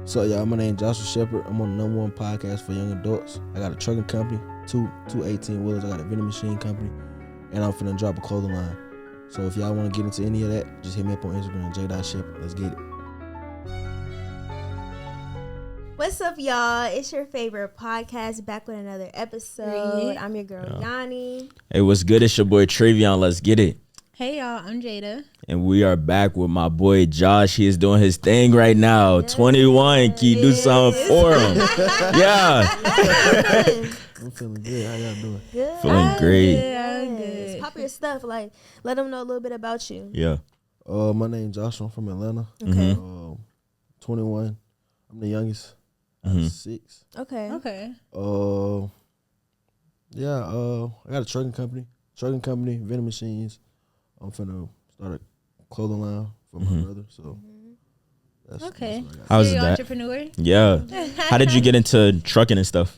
So y'all, my name is Joshua Sheppard. I'm on the #1 podcast for young adults. I got a trucking company, two 18-wheelers. I got a vending machine company, and I'm finna drop a clothing line. So if y'all want to get into any of that, just hit me up on Instagram, j.sheppard. Let's get it. What's up, y'all? It's your favorite podcast, back with another episode. I'm your girl, Yanni. Hey, what's good? It's your boy, Travion. Let's get it. Hey, y'all. I'm Jada. And we are back with my boy, Josh. He is doing his thing right now. Yes. 21. Can you do something for him? Yeah. I'm feeling good. How y'all doing? Good. Feeling great. I'm good. Pop your stuff. Like, let them know a little bit about you. Yeah. My name is Joshua. I'm from Atlanta. Okay. 21. I'm the youngest. Mm-hmm. 6. Okay. I got a trucking company, vending machines. I'm finna start a clothing line for my brother. So that's okay. That's what I got. How's so you're that? Entrepreneur? Yeah. How did you get into trucking and stuff?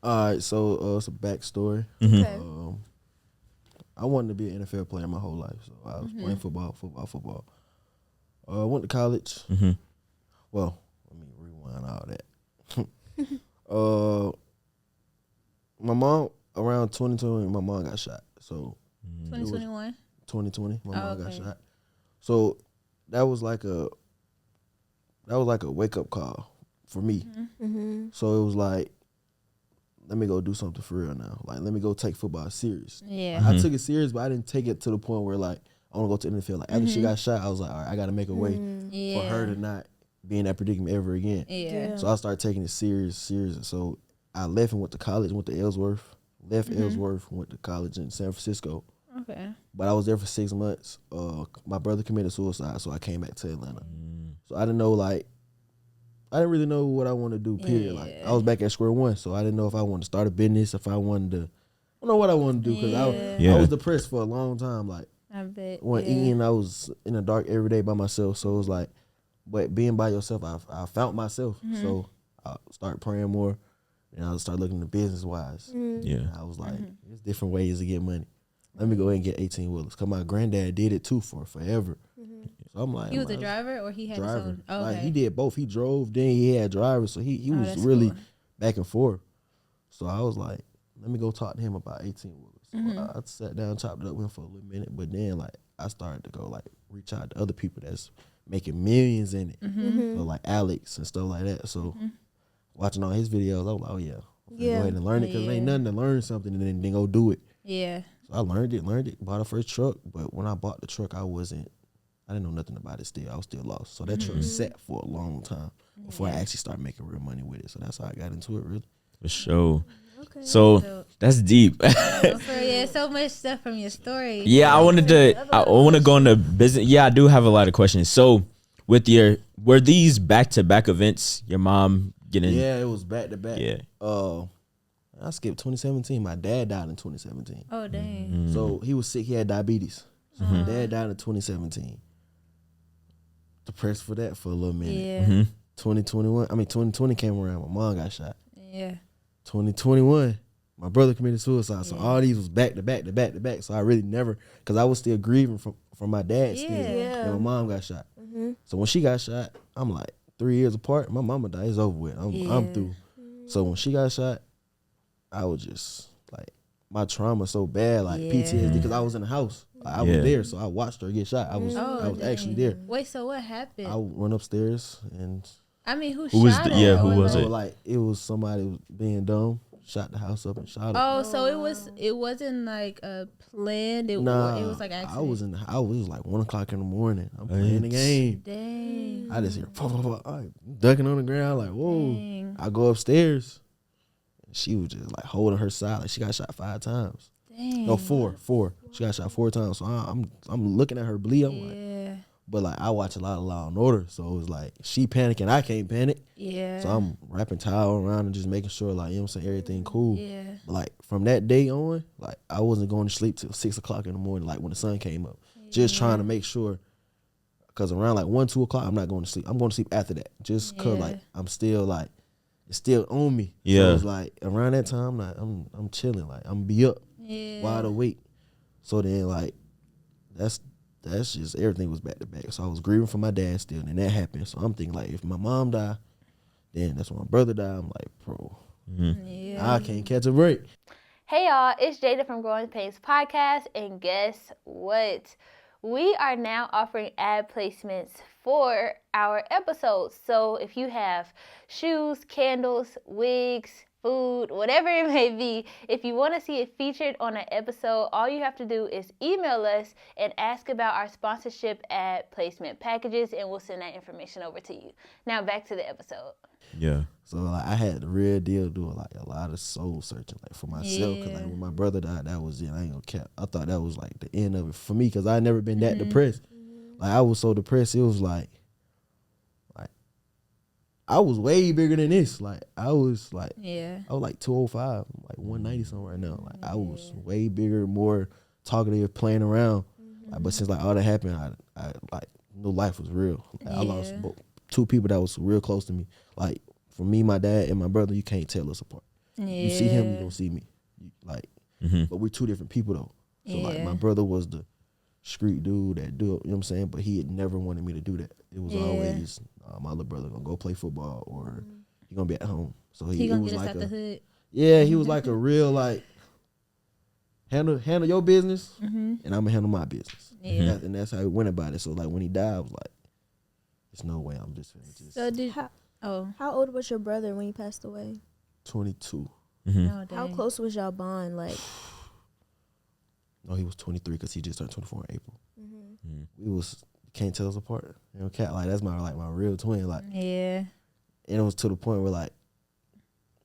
All right, so it's a backstory. Mm-hmm. Okay. I wanted to be an NFL player my whole life, so I was playing football. Went to college. Mm-hmm. Well, let me rewind all that. My mom, around 2020, my mom got shot. So 2021? 2020, my mom got okay. shot. So that was like a wake up call for me. Mm-hmm. So it was like, let me go do something for real now. Like, let me go take football serious. Yeah. I took it serious, but I didn't take it to the point where, like, I want to go to the NFL. Like, after she got shot, I was like, all right, I got to make a way for her to not be in that predicament ever again. Yeah. So I started taking it serious. So I left and went to college, went to Ellsworth. Ellsworth, went to college in San Francisco. Okay. But I was there for 6 months. My brother committed suicide, so I came back to Atlanta. So I didn't really know what I wanted to do, period. Yeah. Like, I was back at square one, so I didn't know if I wanted to start a business, if I wanted to, I don't know what I wanted to do, because I was depressed for a long time. Like, I bet. when eating, I was in the dark every day by myself, so it was like, but being by yourself, I found myself. So I started praying more, and I started looking at business-wise. Yeah. And I was like, there's different ways to get money. Let me go ahead and get 18-wheelers, because my granddad did it too for forever. So I'm like, He was a driver, or he had his own? Oh, like, okay. he did both. He drove, then he had drivers, so he was that's really cool. back and forth. So I was like, let me go talk to him about 18-wheelers. So I sat down, chopped it up with him for a little minute, but then, like, I started to go, like, reach out to other people that's making millions in it. So, like, Alex and stuff like that. So watching all his videos, I was like, oh yeah, go ahead and learn it, because it ain't nothing to learn something and then go do it. Yeah. So I learned it, bought a first truck, but when I bought the truck, I didn't know nothing about it still. I was still lost. So that truck sat for a long time before I actually started making real money with it. So that's how I got into it, really. For sure. Okay. So that's deep. So much stuff from your story. Yeah, I want to go into business. Yeah, I do have a lot of questions. So were these back-to-back events, your mom getting? Yeah, it was back to back. Yeah. I skipped 2017. My dad died in 2017. Oh, dang. So he was sick. He had diabetes. So my dad died in 2017. Depressed for that for a little minute. Yeah. 2020 came around. My mom got shot. Yeah. 2021, my brother committed suicide. So all these was back to back to back to back. So I really never, because I was still grieving from my dad still. Yeah. And my mom got shot. So when she got shot, I'm like 3 years apart. My mama died. It's over with. I'm through. So when she got shot, I was just like, my trauma so bad, like PTSD, because I was in the house. I was there, so I watched her get shot. I was actually there. Wait, so what happened? I went upstairs and I mean, who was shot the- her? yeah, who Or was like- it? Like, it was somebody being dumb, shot the house up and shot her. Oh, so it wasn't like a planned. It was like accident. I was like 1 o'clock in the morning. I'm playing the game. Dang. I just hear I'm ducking on the ground like, whoa. Dang. I go upstairs. And she was just like holding her side. Like, she got shot 5 times. Dang. No, 4. She got shot 4 times. So I'm looking at her bleed. I'm like, Yeah. but like, I watch a lot of Law and Order, so it was like she panicking, I can't panic. Yeah. So I'm wrapping towel around and just making sure, like, you know what I'm saying, everything cool. Yeah. But like, from that day on, like, I wasn't going to sleep till 6 o'clock in the morning, like when the sun came up. Just trying to make sure, because around like 1, 2 o'clock, I'm not going to sleep. I'm going to sleep after that, just because like I'm still like, it's still on me. Yeah. So it's like around that time, I'm chilling, like I'm be up, wide awake. So then like, that's that's just everything was back to back. So I was grieving for my dad still, and that happened. So I'm thinking like, if my mom died, then that's when my brother died. I'm like, bro, I can't catch a break. Hey y'all, it's Jada from Growing Painz Podcast, and guess what? We are now offering ad placements for our episodes. So if you have shoes, candles, wigs, food, whatever it may be, if you want to see it featured on an episode, all you have to do is email us and ask about our sponsorship ad placement packages, and we'll send that information over to you. Now back to the episode. Yeah. So like I had the real deal doing like a lot of soul searching like for myself, because like when my brother died, that was it. I ain't gonna cap. I thought that was like the end of it for me, because I never been that depressed. Like I was so depressed, it was like I was way bigger than this. Like I was like 205, like 190 something right now. Like I was way bigger, more talkative, playing around. Like, but since like all that happened, I like knew life was real. Like, I lost two people that was real close to me. Like for me, my dad and my brother, you can't tell us apart. You see him, you don't see me. Like, but we're two different people though. So like my brother was the street dude that do it, you know what I'm saying? But he had never wanted me to do that. It was always my little brother gonna go play football, or he gonna be at home. So he gonna was get us like out the hood. Yeah, he was like a real like handle your business, and I'm gonna handle my business. And that's how he went about it. So like when he died, I was like, there's no way I'm just How old was your brother when he passed away? 22. Oh, how close was y'all bond? Like, no, he was 23 because he just turned 24 in April. We was can't tell us apart. You know, cat like that's my real twin. Like, and it was to the point where like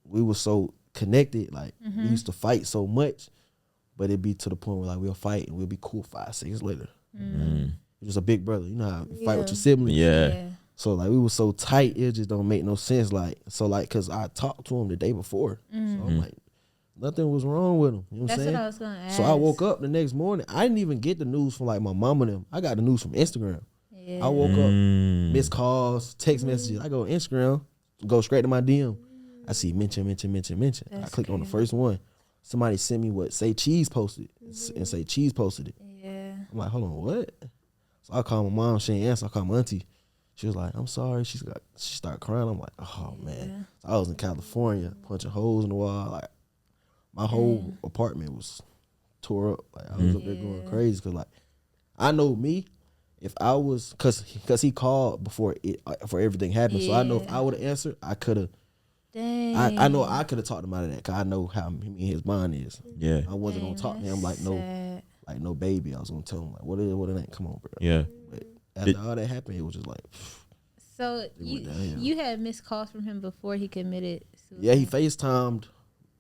we were so connected. Like we used to fight so much, but it'd be to the point where like we'll fight and we'll be cool 5-6 years later. Like, he was a big brother. You know how you fight with your siblings. Yeah. So like we were so tight, it just don't make no sense. Like so like because I talked to him the day before, so I'm like nothing was wrong with him. You know what I'm saying? That's what I was gonna ask. So I woke up the next morning. I didn't even get the news from like my mom and them. I got the news from Instagram. I woke up, missed calls, text messages. I go to Instagram, go straight to my DM. I see mention. I click on the first one. Somebody sent me what Say Cheese posted and Say Cheese posted it. I'm like, hold on, what? So I call my mom. She ain't answer. I call my auntie. She was like, I'm sorry. She started crying. I'm like, oh man. So I was in California punching holes in the wall. Like my whole apartment was tore up. Like I was up there going crazy because like I know me. If I was, cause he called before everything happened, so I know if I would have answered, I could have. I know I could have talked him out of that, cause I know how me and his bond is. Yeah, I wasn't gonna talk to him like no baby. I was gonna tell him like what it ain't. Come on, bro. Yeah. But after all that happened, it was just like. So you had missed calls from him before he committed suicide? Yeah, he FaceTimed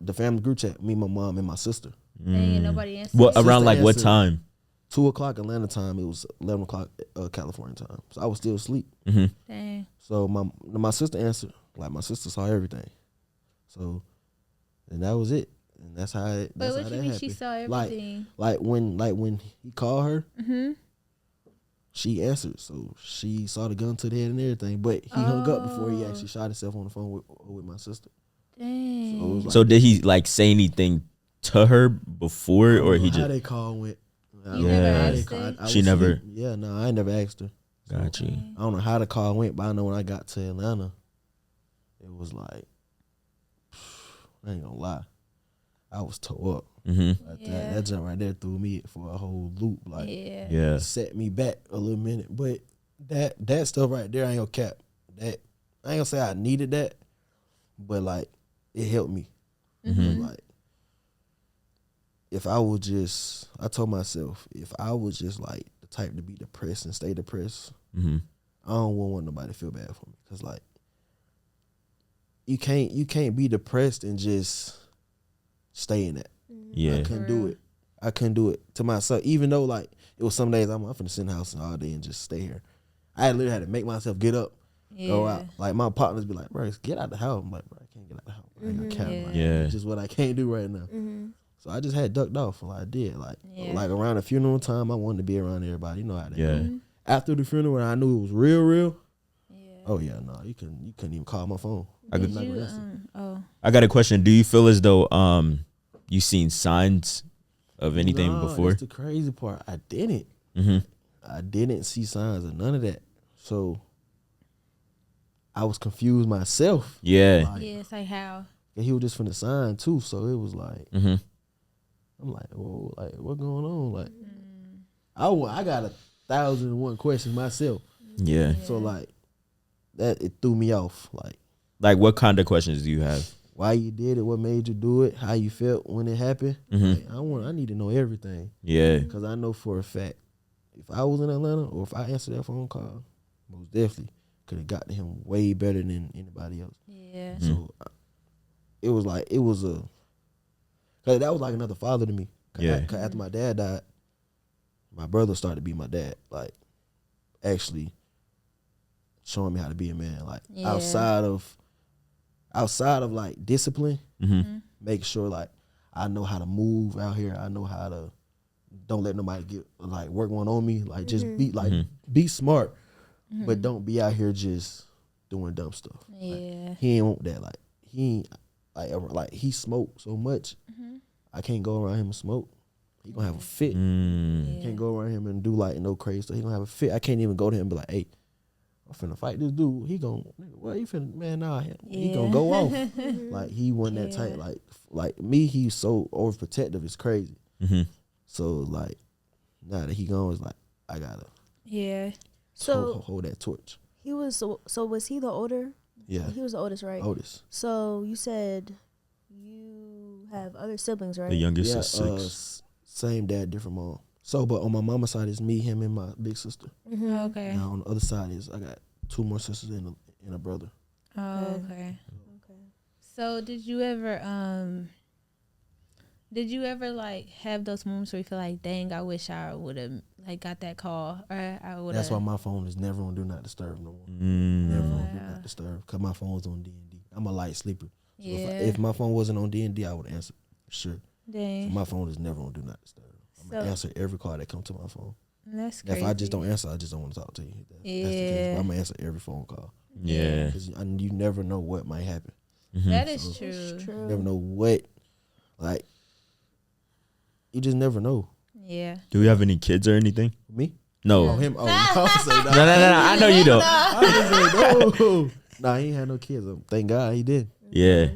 the family group chat, me, my mom, and my sister. And nobody answered. Well, around like what time? 2:00 Atlanta time. It was 11:00 California time. So I was still asleep. Dang. So my sister answered. Like my sister saw everything. So, and that was it. And that's how it. But what you mean happened. she saw everything? Like when he called her, she answered. So she saw the gun to the head and everything. But he hung up before he actually shot himself on the phone with my sister. Dang. So did he like say anything to her before, or he just? How they call went. You never asked her? She never. Yeah, no, I never asked her. Got you. I don't know how the call went, but I know when I got to Atlanta, it was like, I ain't gonna lie, I was tore up. That jump right there threw me for a whole loop. Like, set me back a little minute. But that stuff right there, I ain't gonna cap. That I ain't gonna say I needed that, but like it helped me. Like, if I would just, I told myself, if I was just like the type to be depressed and stay depressed, I don't want nobody to feel bad for me. Cause like, you can't be depressed and just stay in that. Yeah, I couldn't do it. I couldn't do it to myself. Even though like it was some days I'm finna sit in the house all day and just stay here. I literally had to make myself get up, go out. Like my partners be like, bro, get out the house. I'm like, bro, I can't get out the house. I ain't got camera. Like, it's just what I can't do right now. So I just had ducked off. Like I did. Like around the funeral time, I wanted to be around everybody. You know how that go. After the funeral, when I knew it was real. Oh yeah, no, you couldn't even call my phone. I got a question. Do you feel as though you seen signs of anything before? That's the crazy part. I didn't. I didn't see signs of none of that. So I was confused myself. Yeah. Like, Yeah, it's like how. and he was just finna sign too. So it was like, Mm-hmm. I'm like, whoa, like what going on? Like, I got 1,001 questions myself. Yeah. So like that it threw me off. Like what kind of questions do you have? Why you did it? What made you do it? How you felt when it happened? Mm-hmm. Like, I need to know everything. Yeah. Because I know for a fact, if I was in Atlanta or if I answered that phone call, most definitely could have got to him way better than anybody else. Yeah. Mm-hmm. So it was like, cause that was like another father to me. Yeah. Cause after my dad died, my brother started to be my dad. Like actually showing me how to be a man. Like outside of like discipline, make sure like I know how to move out here. I know how to don't let nobody get like work one on me. Like just be like be smart, but don't be out here just doing dumb stuff. Yeah. Like, he ain't want that. Like he ain't like he smoked so much. I can't go around him and smoke. He gonna have a fit. Can't go around him and do like no crazy stuff. He gonna have a fit. I can't even go to him and be like, hey, I'm finna fight this dude. He gonna, what you finna, man, nah, he gonna go off. Like, he wasn't that tight. Like me, he's so overprotective, it's crazy. So, like, now that he gone, it's like, I gotta hold that torch. He was, so was he the older? Yeah. He was the oldest, right? Oldest. So, you said you have other siblings, right? The youngest is 6. Same dad, different mom. So, but on my mama's side, it's me, him, and my big sister. Okay. Now, on the other side is I got 2 more sisters and a brother. Oh, okay. So did you ever like have those moments where you feel like, dang, I wish I would have like got that call, or I would? That's why my phone is never on Do Not Disturb no more. Never on Do Not Disturb, because my phone's on D&D. I'm a light sleeper. So if my phone wasn't on D&D, I would answer for sure. Dang. So my phone is never on Do Not Disturb. I'm going to answer every call that comes to my phone. That's crazy. If I just don't answer, I just don't want to talk to you. That's the case. But I'm going to answer every phone call. Yeah. Because you never know what might happen. That is true. You never know what, like, you just never know. Yeah. Do we have any kids or anything? Me? No. Oh, him? Oh, I was say, No. I know you don't. I was say, no. Nah, he ain't had no kids. Thank God he did. Yeah.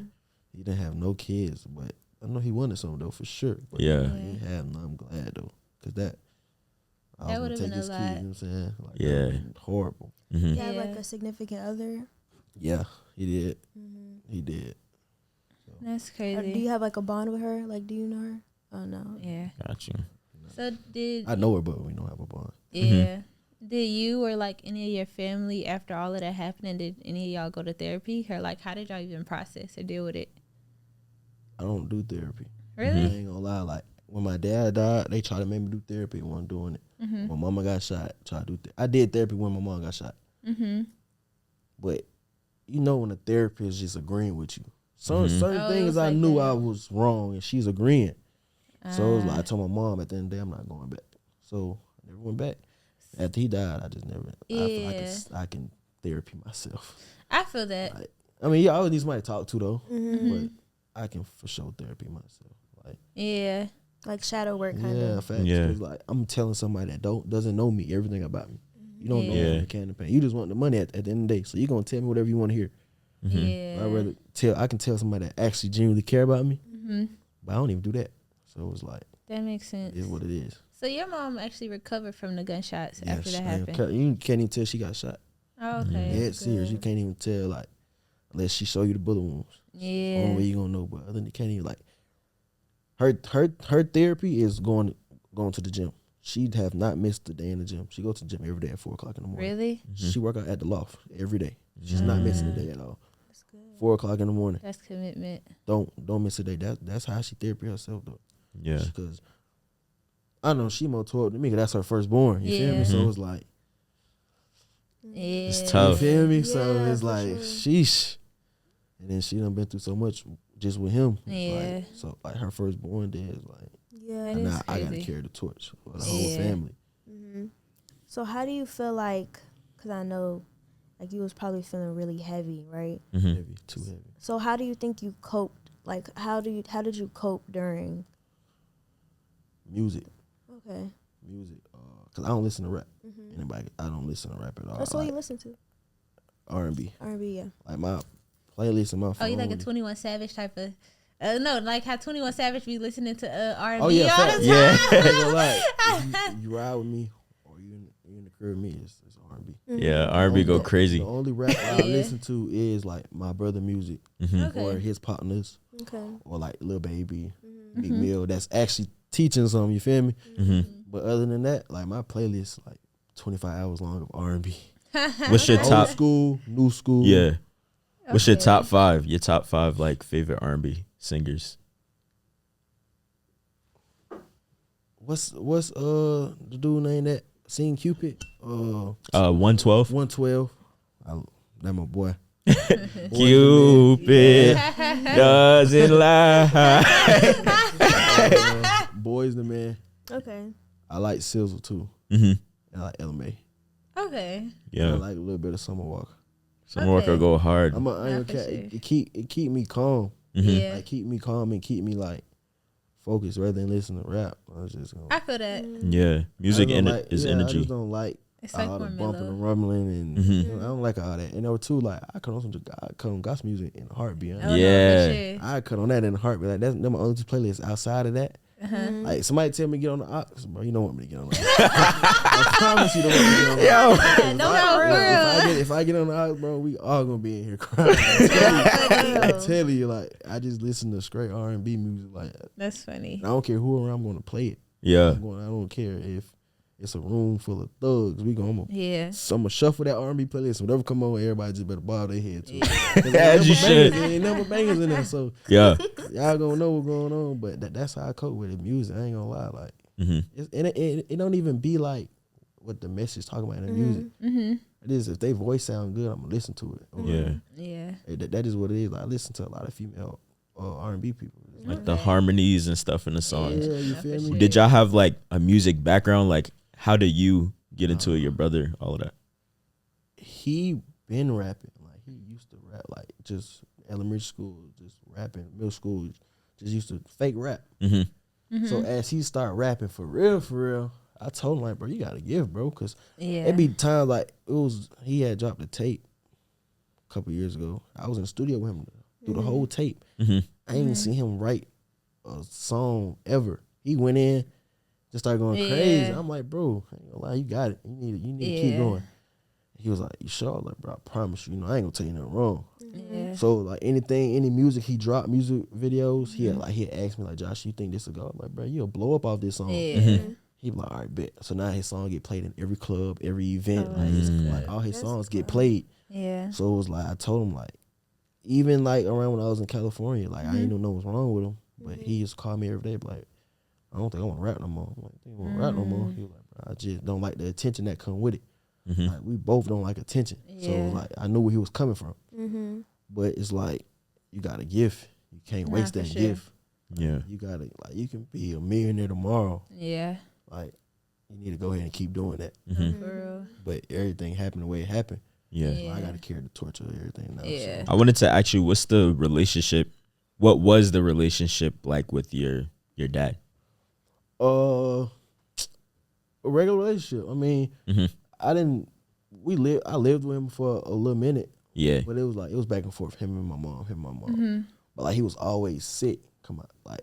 He didn't have no kids, but I know he wanted some though for sure. But Yeah. he ain't have none. I'm glad though, cause that I That was would've gonna take been a his kids. lot. You know what I'm saying? Like, Yeah. that would've been horrible. Mm-hmm. You have like a significant other? Yeah, he did. He did. That's Or crazy. do you have like a bond with her? Like, do you know her? Oh, no. Yeah. Got you. So did I know her, but we don't have a bond. yeah. Did you or like any of your family after all of that happening, did any of y'all go to therapy, or like how did y'all even process or deal with it? I don't do therapy. Really? I ain't gonna lie. Like when my dad died, they tried to make me do therapy. I wasn't doing it. My mama got shot. Tried to do. I did therapy when my mom got shot. But you know when a therapist is just agreeing with you. Certain Oh, it things was I like knew that. I was wrong, and she's agreeing. So it was like I told my mom at the end of the day, I'm not going back. So I never went back. After he died, I just never. I feel like I can therapy myself. I feel that. Like, I mean, yeah, I always need somebody to talk to though, but I can for sure therapy myself. Like, Yeah. Like shadow work kind yeah, of. facts. Yeah. 'Cause, like I'm telling somebody that doesn't know me everything about me. You don't know me Yeah. from a can of paint. You just want the money at the end of the day. So you're gonna tell me whatever you want to hear. Yeah. I'd rather I can tell somebody that actually genuinely care about me, but I don't even do that. So it was like, That makes sense. it is what it is. So your mom actually recovered from the gunshots after that man, happened. you can't even tell she got shot. Oh, okay. Dead serious. You can't even tell, like, unless she show you the bullet wounds. Yeah. Only way you gonna know. But other than you can't even, like, her therapy is going to the gym. She'd have not missed a day in the gym. She goes to the gym every day at 4:00 in the morning. Really? She work out at the loft every day. She's not missing a day at all. 4:00 in the morning. That's commitment. Don't miss a day. That's how she therapy herself though. Yeah. Because I know she more toward me because that's her firstborn. You feel me? So it's like, Yeah. It's tough. you feel me? So Yeah, it's for like, sure. sheesh. And then she done been through so much just with him. Yeah. Like, so like her firstborn dead is like, Yeah. That now is I gotta crazy. carry the torch for the Yeah. whole family. So how do you feel like, because I know like you was probably feeling really heavy, right? Heavy, too heavy. So how do you think you coped? Like how did you cope during? Music. Okay. Music. Cause I don't listen to rap. I don't listen to rap at all. That's what you listen to. R&B. R&B, yeah. Like my playlist in my phone. Oh, you like a 21 Savage type of? No, like how 21 Savage be listening to R&B Oh yeah, all fact. the time. I ain't gonna lie. If you ride with me or you in the crib with me, it's R&B. Yeah, R&B go crazy. The only rap I listen to is like my brother music or his partners, or like Lil Baby, Big Mill. That's actually teaching something. You feel me? But other than that, like my playlist, like 25 hours long of R&B. What's your top? Old school, new school. Yeah. What's your top 5? Your top 5 like favorite R&B singers? What's the dude name that sing Cupid? 112. 112. That my boy. Cupid doesn't lie. Boys the Man. Okay. I like Sizzle too. Mm-hmm. And I like LMA. Okay. Yeah. I like a little bit of Summer Walker. Summer Walker go hard. I'm a iron cat. It keep me calm. Yeah. Like keep me calm and keep me like focused rather than listen to rap. I feel that. Yeah. Music is I energy. just don't like It's like all the more bumping mellow. and rumbling and Mhm. I don't like all that. And number two, like I cut on gospel music in a heartbeat. Oh, no, for Yeah. sure. I cut on that in a heartbeat. Like that's my only two playlists. Outside of that, like somebody tell me to get on the ox, bro. You don't want me to get on the ox. I promise you don't want me to get on the ox. If I get on the ox, bro, we all gonna be in here crying. I tell you, like I just listen to straight R&B music. Like That's funny. I don't care who around, I'm gonna play it. Yeah. I don't care if it's a room full of thugs. I'm Yeah. gonna shuffle that R&B playlist. Whatever come on, everybody just better bob their head to it. As you should. Ain't never bangers in there, so Yeah. y'all gonna know what's going on. But that's how I cope with the music. I ain't gonna lie, like it don't even be like what the message talking about in the music. It is if they voice sound good, I'm gonna listen to it. Yeah. Yeah. That is what it is. Like, I listen to a lot of female R&B people. Like the harmonies and stuff in the songs. Yeah, you feel me? Did y'all have like a music background? Like, how did you get into it? Your brother, all of that. He been rapping. Like he used to rap, like just elementary school, just rapping. Middle school, just used to fake rap. So as he started rapping for real, I told him like, bro, you gotta give, bro, because it be times like he had dropped a tape a couple years ago. I was in the studio with him through the whole tape. I ain't seen him write a song ever. He went in, just started going crazy. I'm like, bro, I ain't gonna lie, you got it. You need to keep going. He was like, you sure? I was like, bro, I promise you, I ain't gonna tell you nothing wrong. Yeah. So like any music he dropped, music videos, he had asked me like, Josh, you think this will go? I'm like, bro, you'll blow up off this song. He be like, all right, bet. So now his song get played in every club, every event. Like all his songs get played. Yeah. So it was like, I told him like, even like around when I was in California, like I didn't know what's wrong with him, but he used to call me every day, like, I don't think I want to rap no more. I'm like, I think I want to rap no more. He was like, bro, I just don't like the attention that come with it. Like we both don't like attention. So it was like I knew where he was coming from. But it's like you got a gift. You can't waste that gift. Yeah. You gotta like you can be a millionaire tomorrow. Yeah. Like you need to go ahead and keep doing that. For real. But everything happened the way it happened. Yeah. So I gotta carry the torch of everything now. Yeah. I wanted to ask you, what's the relationship? What was the relationship like with your dad? A regular relationship. I mean, I lived with him for a little minute. Yeah. But it was back and forth, him and my mom. But like he was always sick. Come on. Like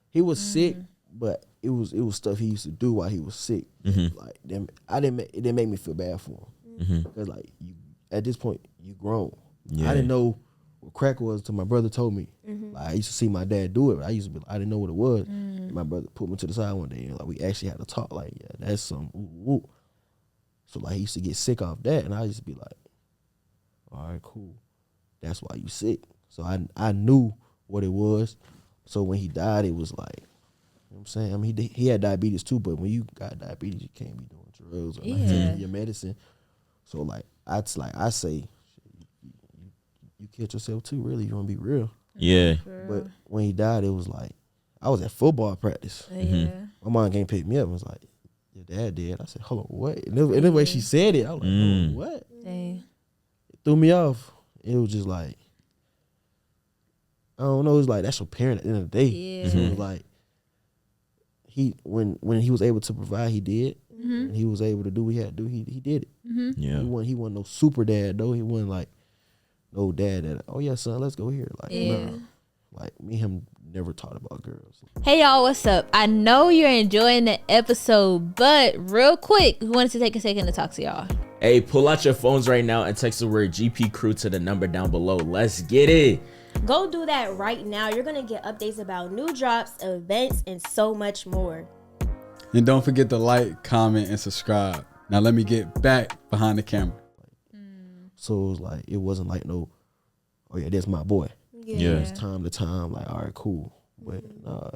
he was sick, but it was stuff he used to do while he was sick. Like it didn't make me feel bad for him. Because like you at this point you grown. Yeah. I didn't know what crack was until my brother told me. Like I used to see my dad do it. But I didn't know what it was. My brother put me to the side one day and like we actually had to talk. Like, yeah, that's some ooh. So like he used to get sick off that, and I used to be like, all right, cool. That's why you sick. So I knew what it was. So when he died, it was like, you know what I'm saying? I mean, he had diabetes too, but when you got diabetes, you can't be doing drugs or like taking your medicine. So like I say, you killed yourself too, really. You want to be real. Yeah. But when he died, it was like, I was at football practice. Yeah. My mom came pick me up and was like, your dad did. I said, hold on, what? And the way she said it, I was like, hold on, what? Dang. It threw me off. It was just like, I don't know. It was like, that's your parent at the end of the day. Yeah. So it was like, when he was able to provide, he did. And he was able to do what he had to do. He did it. Yeah. He wasn't no super dad though. He wasn't like no dad that, oh yeah, son, let's go here. Like, nah. Like me and him never talked about girls. Hey y'all, what's up? I know you're enjoying the episode, but real quick, we wanted to take a second to talk to y'all. Hey, pull out your phones right now and text the word GP Crew to the number down below. Let's get it. Go do that right now. You're going to get updates about new drops, events, and so much more. And don't forget to like, comment, and subscribe. Now let me get back behind the camera. So it was like, it wasn't like no, oh yeah, that's my boy. Yeah. It's time to time, like, all right, cool. But nah,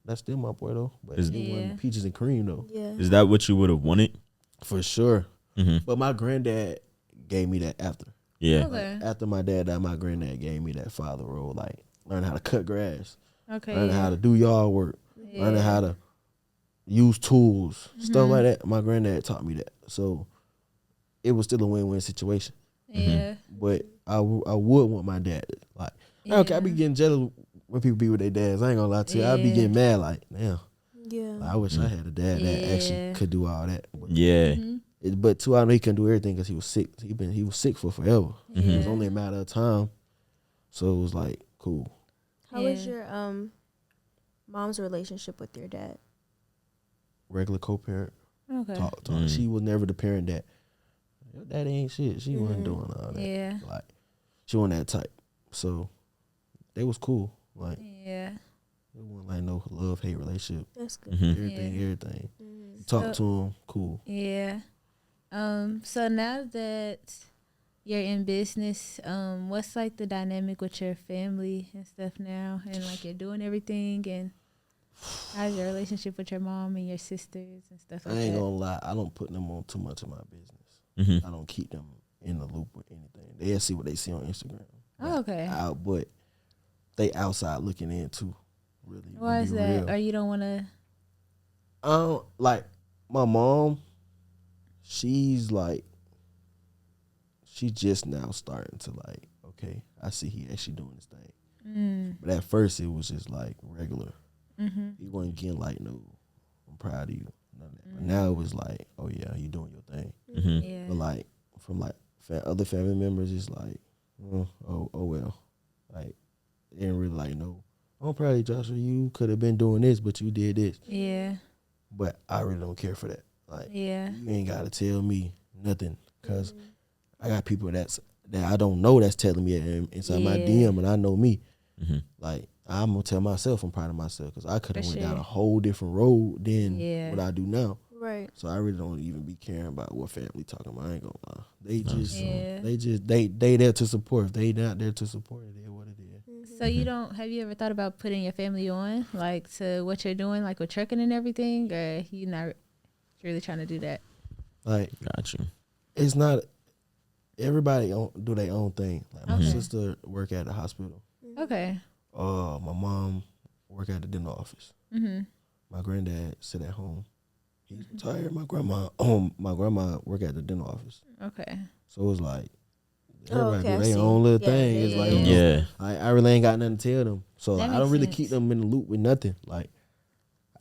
that's still my boy though. But it wasn't peaches and cream though. Yeah. Is that what you would have wanted? For sure. Mm-hmm. But my granddad gave me that after. Yeah. Okay. After my dad died, my granddad gave me that father role, like learning how to cut grass, Okay. learning how to do yard work, learning how to use tools, stuff like that. My granddad taught me that. So it was still a win-win situation. Yeah. But I would want my dad to, like, okay, I be getting jealous when people be with their dads. I ain't gonna lie to you. I be getting mad like, damn. Yeah. Like, I wish I had a dad that actually could do all that. But Yeah. But too, I know he couldn't do everything because he was sick. He was sick for forever. It was only a matter of time. So it was like, cool. How was your mom's relationship with your dad? Regular co-parent. Okay. Talk. She was never the parent that, your daddy ain't shit. She wasn't doing all that. Yeah. Like, she wasn't that type. So they was cool. Like, Yeah. it wasn't like no love-hate relationship. That's good. Everything. Talk to him, cool. Yeah. So now that you're in business, what's like the dynamic with your family and stuff now, and like you're doing everything, and how's your relationship with your mom and your sisters and stuff like I ain't that? gonna lie, I don't put them on too much of my business. Mm-hmm. I don't keep them in the loop with anything. They'll see what they see on Instagram. Oh, okay. But they outside looking in too. Really. Why is that? Real. Or you don't want to? Like my mom, she's like, she just now starting to like, okay, I see he actually doing this thing. But at first it was just like regular. He wasn't getting like, no, I'm proud of you. None of that. But now it was like, oh yeah, you doing your thing. Yeah. But like from like other family members, it's like, oh well, like they didn't really like, no, I'm proud of you, Joshua. You could have been doing this, but you did this. Yeah. But I really don't care for that. Like, Yeah. you ain't gotta tell me nothing, cause I got people that I don't know that's telling me inside my DM, and I know me. Like, I'm gonna tell myself I'm proud of myself, cause I could have went down a whole different road than what I do now. Right. So I really don't even be caring about what family talking about. I ain't gonna lie. They there to support. If they not there to support, it is what it is. So have you ever thought about putting your family on, like, to what you're doing, like with trucking and everything, or you not really trying to do that? Like, Got you. it's not, everybody do their own thing. Like, my sister work at the hospital. Okay. My mom work at the dental office. My granddad sit at home. He's retired. My grandma work at the dental office. Okay. So it's like, everybody I do see. their own little Yeah, thing. It's like, I really ain't got nothing to tell them. So That I don't makes really sense. keep them in the loop with nothing. Like,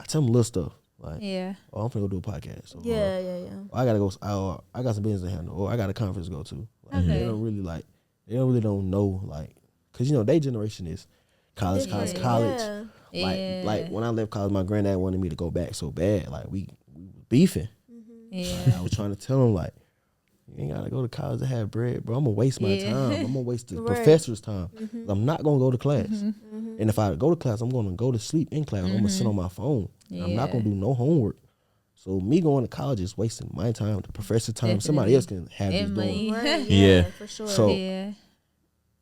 I tell them little stuff. Like, Yeah. oh, I'm finna go do a podcast. Or, Yeah. I gotta go. I got some business to handle. Or I got a conference to go to. Like, Okay. They don't really like. They don't really know, like, cause their generation is college. Yeah. Like when I left college, my granddad wanted me to go back so bad. Like we were beefing. Yeah. I was trying to tell him, like, you ain't gotta go to college to have bread, bro. I'm gonna waste my time. I'm gonna waste the professor's time. I'm not gonna go to class. And if I go to class, I'm gonna go to sleep in class. I'm gonna sit on my phone. I'm not gonna do no homework. So me going to college is wasting my time, the professor's time. Somebody else can have this doing. Right. Yeah. For sure. So Yeah.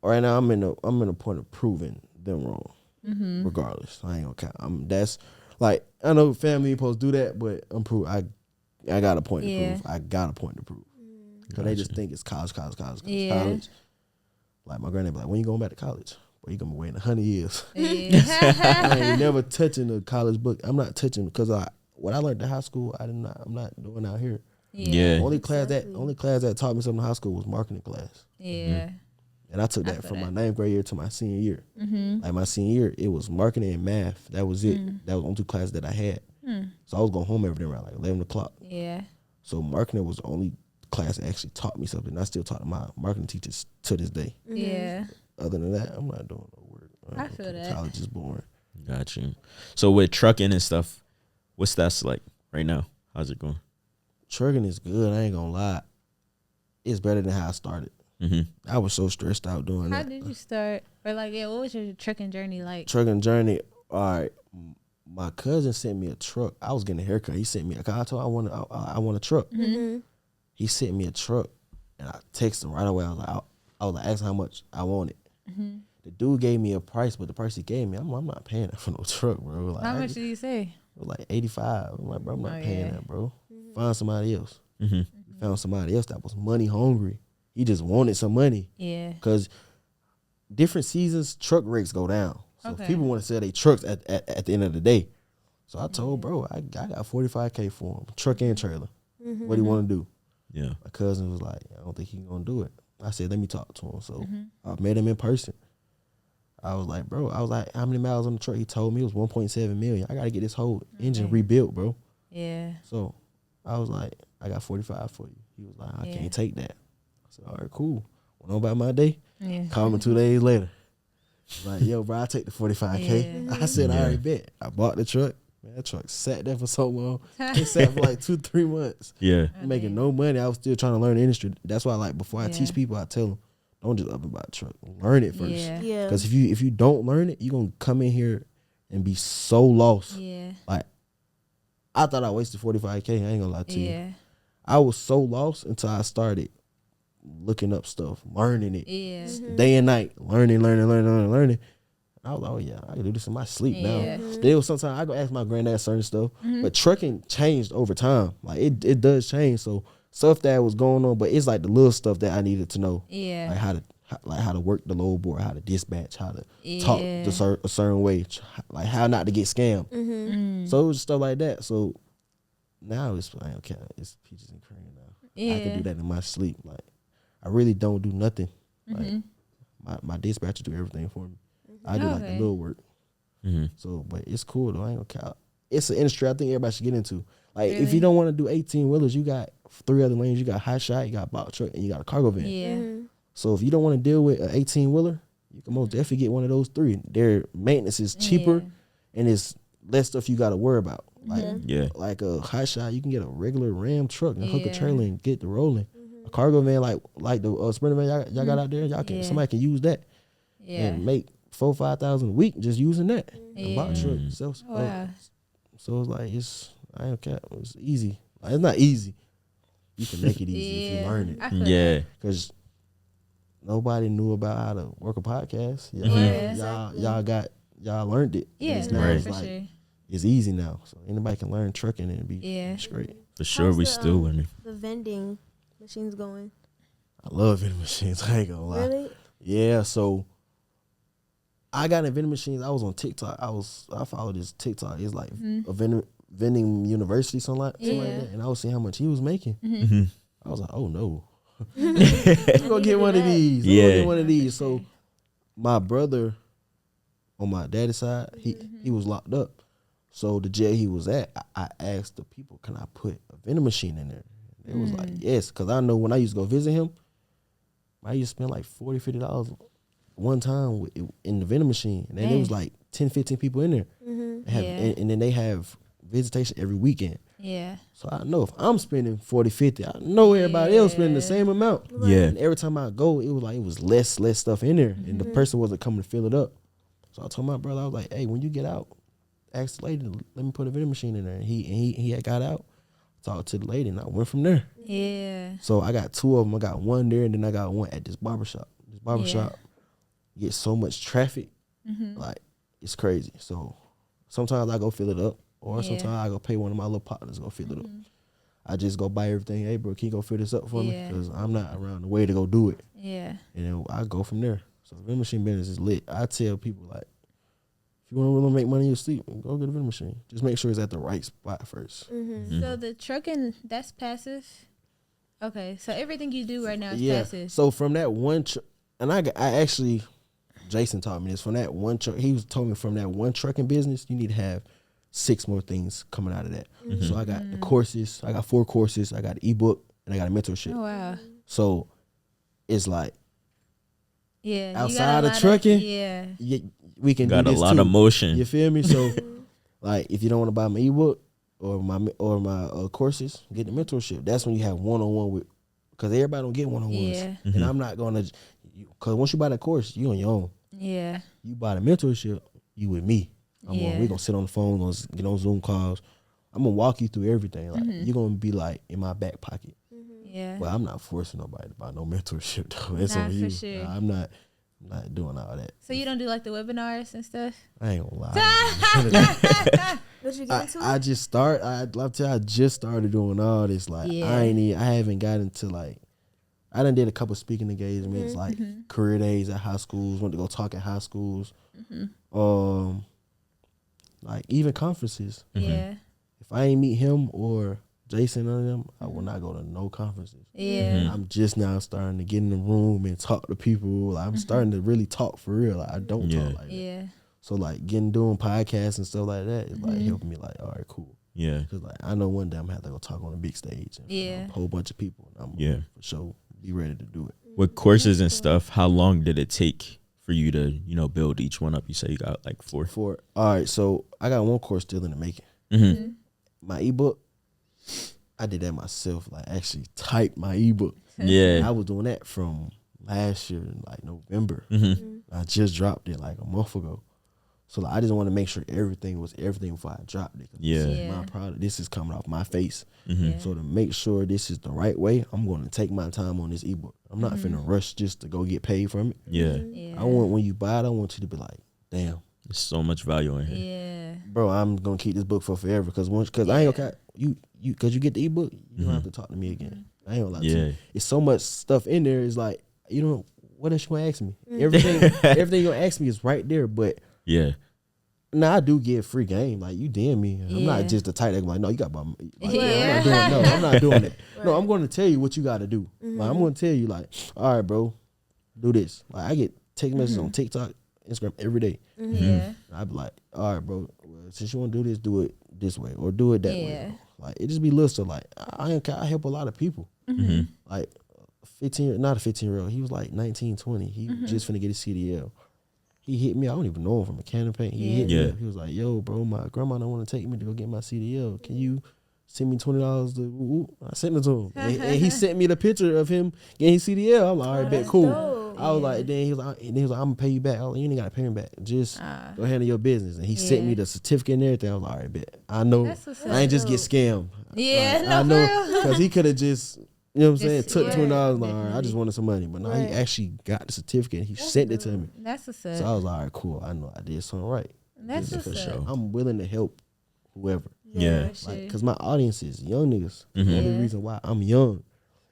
right now I'm in a point of proving them wrong. Regardless, I ain't gonna count. That's like, I know family supposed to do that, but I got a point to prove. I got a point to prove. Because they just think it's college. Yeah. Like my granddad be like, when you going back to college? Well, you gonna be waiting 100 years. Yeah. I ain't never touching a college book. I'm not touching, because what I learned in high school, I'm not doing out here. Yeah. Only class that taught me something in high school was marketing class. Yeah. And I took that from my 9th grade year to my senior year. Like my senior year, it was marketing and math. That was it. That was the only two classes that I had. So I was going home every day around like 11 o'clock. Yeah. So marketing was the only class that actually taught me something. I still talk to my marketing teachers to this day. Yeah. Other than that, I'm not doing no work. I feel that. College is boring. Got you. So with trucking and stuff, what's that like right now? How's it going? Trucking is good. I ain't gonna lie. It's better than how I started. I was so stressed out doing How that. did you start? Or like, what was your trucking journey like? Trucking journey. All right. My cousin sent me a truck. I was getting a haircut. He sent me. I told him I want a truck. He sent me a truck, and I texted him right away. I was like, asking how much I wanted. The dude gave me a price, but the price he gave me, I'm not paying that for no truck, bro. Like, How much did you say? It was like 85. I'm like, bro, I'm not paying yeah. that, bro. Find somebody else. Found somebody else that was money hungry. He just wanted some money. Yeah. Because different seasons, truck rates go down. So Okay. people want to sell their trucks at the end of the day. So I told bro, I got $45K for him, truck and trailer. What do you want to do? Yeah. My cousin was like, I don't think he's going to do it. I said, let me talk to him. So I met him in person. I was like, bro, how many miles on the truck? He told me it was 1.7 million. I got to get this whole engine rebuilt, bro. Yeah. So I was like, I got 45 for you. He was like, I can't take that. I said, all right, cool. Went on about my day. Yeah. Called me 2 days later. Like, yo, bro, I take the 45K. Yeah. I said, all right, bet. I bought the truck. Man, that truck sat there for so long. It sat for like 2-3 months. Yeah. Making no money. I was still trying to learn the industry. That's why, like, before I Yeah. teach people, I tell them, don't just up and buy a truck. Learn it first. Yeah. Yeah. Because if you don't learn it, you're going to come in here and be so lost. Yeah. Like, I thought I wasted 45K. I ain't going to lie to you. Yeah. I was so lost until I started looking up stuff, learning it. Yeah. Day and night, learning. I was like, oh yeah, I can do this in my sleep Yeah. now. Still, sometimes I go ask my granddad certain stuff, but trucking changed over time. Like it does change. So stuff that was going on, but it's like the little stuff that I needed to know, Yeah. like how to work the load board, how to dispatch, how to talk Yeah. a certain way, like how not to get scammed. So it was stuff like that. So now it's like, okay, it's peaches and cream now. I can do that in my sleep. Like I really don't do nothing. Like my dispatcher do everything for me. I do like the Okay. little work. So, but it's cool though. I ain't gonna count. It's an industry I think everybody should get into. Like if Really? you don't want to do 18 wheelers, you got 3 other lanes. You got hot shot, you got box truck, and you got a cargo van. Yeah. So if you don't want to deal with an 18 wheeler, you can most definitely get one of those 3. Their maintenance is cheaper, and it's less stuff you got to worry about. Like Yeah. like a hot shot, you can get a regular Ram truck and hook a Yeah. trailer and get the rolling. A cargo van like the Sprinter van y'all got out there, y'all can somebody can use that and make $4,000-5,000 a week just using that. A box truck. So, Wow. so it's like I ain't care. It's easy. Like, it's not easy. You can make it easy if you learn it. I feel Yeah. Because nobody knew about how to work a podcast. Y'all learned it. Yeah, It's now Right. it's for like sure. it's easy now. So anybody can learn trucking and be Yeah. straight. For sure, How's we the, still learning. The vending machines going. I love vending machines. I ain't gonna lie. Really? Yeah. So I got in vending machines. I was on TikTok. I followed this TikTok. It's like a vending university, something like that. And I was seeing how much he was making. I was like, oh no. I'm gonna get one of these. I'm gonna get one of these. So my brother on my daddy's side, he was locked up. So the jail he was at, I asked the people, can I put a vending machine in there? It was like, yes, because I know when I used to go visit him, I used to spend like $40-50 one time in the vending machine. And then there was like 10-15 people in there. And then they have visitation every weekend. Yeah. So I know if I'm spending $40-50, I know everybody else spending the same amount. Yeah. And every time I go, it was less stuff in there. And the person wasn't coming to fill it up. So I told my brother, I was like, hey, when you get out, ask the lady, let me put a vending machine in there. And he had got out, talked to the lady, and I went from there. Yeah. So I got 2 of them. I got one there, and then I got one at this barbershop. This barbershop gets so much traffic, like it's crazy. So sometimes I go fill it up, or sometimes I go pay one of my little partners to go fill it up. I just go buy everything. Hey, bro, can you go fill this up for me? Because I'm not around the way to go do it. Yeah. And then I go from there. So vending machine business is lit. I tell people, like, if you want to really make money in your sleep, go get a vending machine. Just make sure it's at the right spot first. So the trucking, that's passive? Okay, so everything you do right now is Yeah. passive. So from that one, and I actually, Jason taught me this. From that one truck, told me from that one trucking business, you need to have 6 more things coming out of that. So I got the courses. I got 4 courses. I got an ebook and I got a mentorship. Oh wow. So it's like Yeah. outside of trucking, we can Got do a this lot too. of motion. You feel me? So like if you don't want to buy my ebook or my courses, get the mentorship. That's when you have one-on-one with, because everybody don't get one-on-ones. Yeah. And I'm not gonna, because once you buy that course, you on your own. Yeah. You buy the mentorship, you with me. We gonna sit on the phone, gonna get on Zoom calls. I'm gonna walk you through everything. Like you're gonna be like in my back pocket. Yeah. But I'm not forcing nobody to buy no mentorship though. It's Nah, on for you. sure. I'm not doing all that. So you don't do like the webinars and stuff? I ain't gonna lie. What you get into? I just started doing all this. Like I haven't gotten to like, I done did a couple speaking engagements, like career days at high schools, went to go talk at high schools. Like even conferences. Yeah. If I ain't meet him or Jason or them, I will not go to no conferences. Yeah. I'm just now starting to get in the room and talk to people. Like, I'm starting to really talk for real. Like, I don't talk like that. Yeah. So like doing podcasts and stuff like that is like helping me. Like, all right, cool. Yeah. Because like I know one day I'm gonna have to go talk on a big stage. And Yeah. a whole bunch of people. And I'm gonna for sure be ready to do it. With courses and stuff, how long did it take for you to, you know, build each one up? You say you got like 4. All right, so I got 1 course still in the making. My ebook, I did that myself. Like actually typed my ebook. Yeah. I was doing that from last year in like November. I just dropped it like a month ago. So like, I just want to make sure everything before I dropped it. Yeah. This is my product. This is coming off my face. Yeah. So to make sure this is the right way, I'm going to take my time on this ebook. I'm not finna rush just to go get paid from it. Yeah. Yeah. I want, when you buy it, I want you to be like, damn, There's so much value in here. Yeah. bro, I'm gonna keep this book for forever. Cause I ain't gonna cause you get the ebook, you don't have to talk to me again. I ain't gonna lie to you. It's so much stuff in there. It's like, you know, what else you gonna ask me? Everything you gonna ask me is right there. But now I do get free game. Like you DM me. I'm not just the type that like, no, you got my. Like, I'm not doing it. Right. No, I'm going to tell you what you got to do. Like I'm going to tell you like, all right, bro, do this. Like I get text messages on TikTok, Instagram every day. I be like, all right, bro, well, since you want to do this, do it this way or do it that way. Bro. Like it just be little stuff. Like I help a lot of people. Like 15-year-old. He was like 19, 20. He just finna get his CDL. He hit me. I don't even know him from a can of paint. He hit me up. He was like, yo, bro, my grandma don't want to take me to go get my CDL. Can you send me $20 to I sent it to him. and he sent me the picture of him getting his CDL. I'm like, all right, bet, cool. Dope. I was like, then he was like, I'm gonna pay you back. I was like, you ain't gotta pay me back. Just go handle your business. And he sent me the certificate and everything. I was like, all right, bet. I know I ain't just get scammed. I know, because he could have just, you know what I'm saying, took $20. Like, all right, I just wanted some money. But now he actually got the certificate. He sent it to me. That's what's up. So I was like, all right, cool. I know I did something right. That's what's up. Sure. I'm willing to help whoever. Like, cause my audience is young niggas. The only reason why I'm young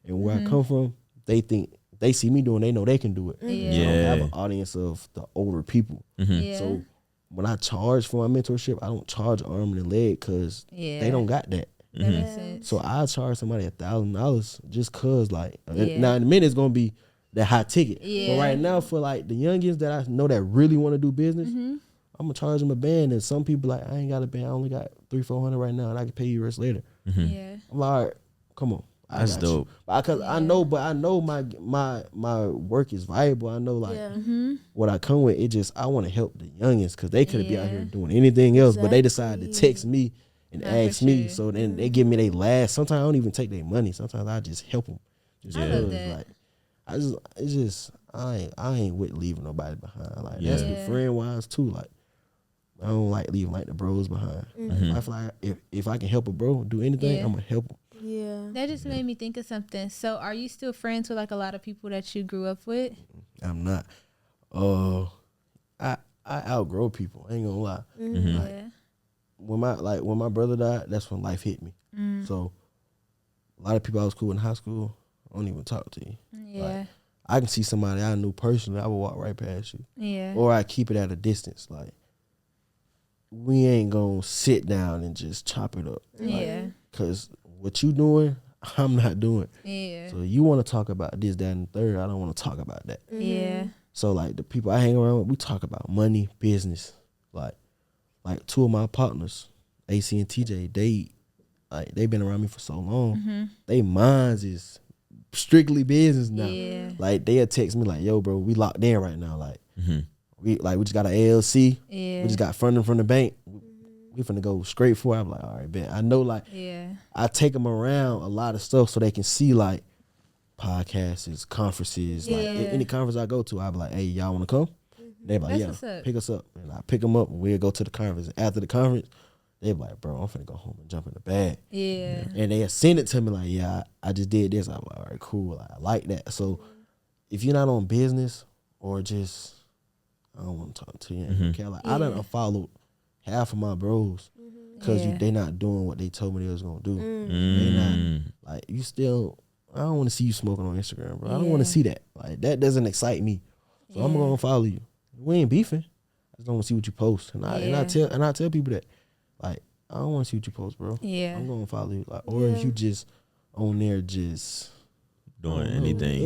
and where I come from, they think they see me doing, they know they can do it. I don't have an audience of the older people. So when I charge for my mentorship, I don't charge arm and leg because they don't got that. That makes sense. So I charge somebody $1,000 just cause like now in a minute it's gonna be that high ticket. But right now for like the youngins that I know that really want to do business, I'm gonna charge them a band. And some people like, I ain't got a band, I only got $300-400 right now, and I can pay you the rest later. I'm like, all right, come on. That's dope. Because I know my work is valuable. I know like what I come with. It just I want to help the youngins because they could be out here doing anything else, but they decide to text me and ask me. So then they give me their last. Sometimes I don't even take their money. Sometimes I just help them. I love that. Like it's just I ain't with leaving nobody behind. Like that's the friend wise too. Like I don't like leaving like the bros behind. Like, I feel like if I can help a bro do anything, I'm gonna help him. That just made me think of something. So are you still friends with like a lot of people that you grew up with? I'm not. I outgrow people. I ain't gonna lie. Like, when my brother died, that's when life hit me. So a lot of people I was cool in high school, I don't even talk to you. Like, I can see somebody I knew personally, I would walk right past you. Or I keep it at a distance. Like we ain't gonna sit down and just chop it up. Cause what you doing, I'm not doing. So you want to talk about this, that, and the third. I don't want to talk about that. So like the people I hang around with, we talk about money, business. Like 2 of my partners, AC and TJ, they been around me for so long. They minds is strictly business now. Yeah. Like they'll text me like, yo, bro, we locked in right now. Like we just got an ALC. Yeah. We just got funding from the bank. We finna go straight for it. I'm like, all right, bet. I know like I take them around a lot of stuff so they can see like podcasts, conferences, like any conference I go to, I'll be like, hey, y'all wanna come? They be like, yeah, pick us up. And I pick them up and we'll go to the conference. After the conference, they be like, bro, I'm finna go home and jump in the bag. Yeah. And they send it to me like, yeah, I just did this. I'm like, all right, cool. I like that. So if you're not on business or just, I don't want to talk to you. Okay? Like, I done unfollowed half of my bros because they not doing what they told me they was going to do. They not, like, you still, I don't want to see you smoking on Instagram, bro. I don't want to see that. Like, that doesn't excite me. So I'm going to follow you. We ain't beefing. I just don't want to see what you post. And I tell people that, like, I don't want to see what you post, bro. Yeah. I'm going to follow you. Like, or if you just on there just doing anything.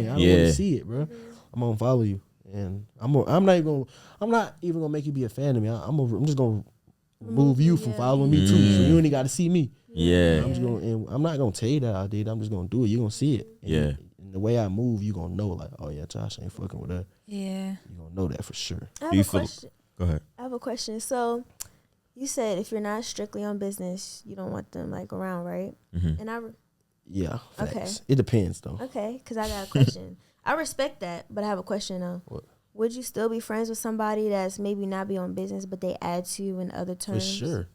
I don't want to see it, bro. I'm going to follow you. And I'm not even gonna make you be a fan of me. I'm just gonna remove you from following me too. So you only got to see me. Yeah. I'm not gonna tell you that I did. I'm just gonna do it. You gonna see it. And the way I move, you gonna know like, oh yeah, Josh ain't fucking with her. Yeah. You gonna know that for sure. I have a question. Go ahead. I have a question. So you said if you're not strictly on business, you don't want them like around, right? And yeah. Facts. Okay. It depends though. Okay, because I got a question. I respect that, but I have a question though. What? Would you still be friends with somebody that's maybe not be on business, but they add to you in other terms? For sure.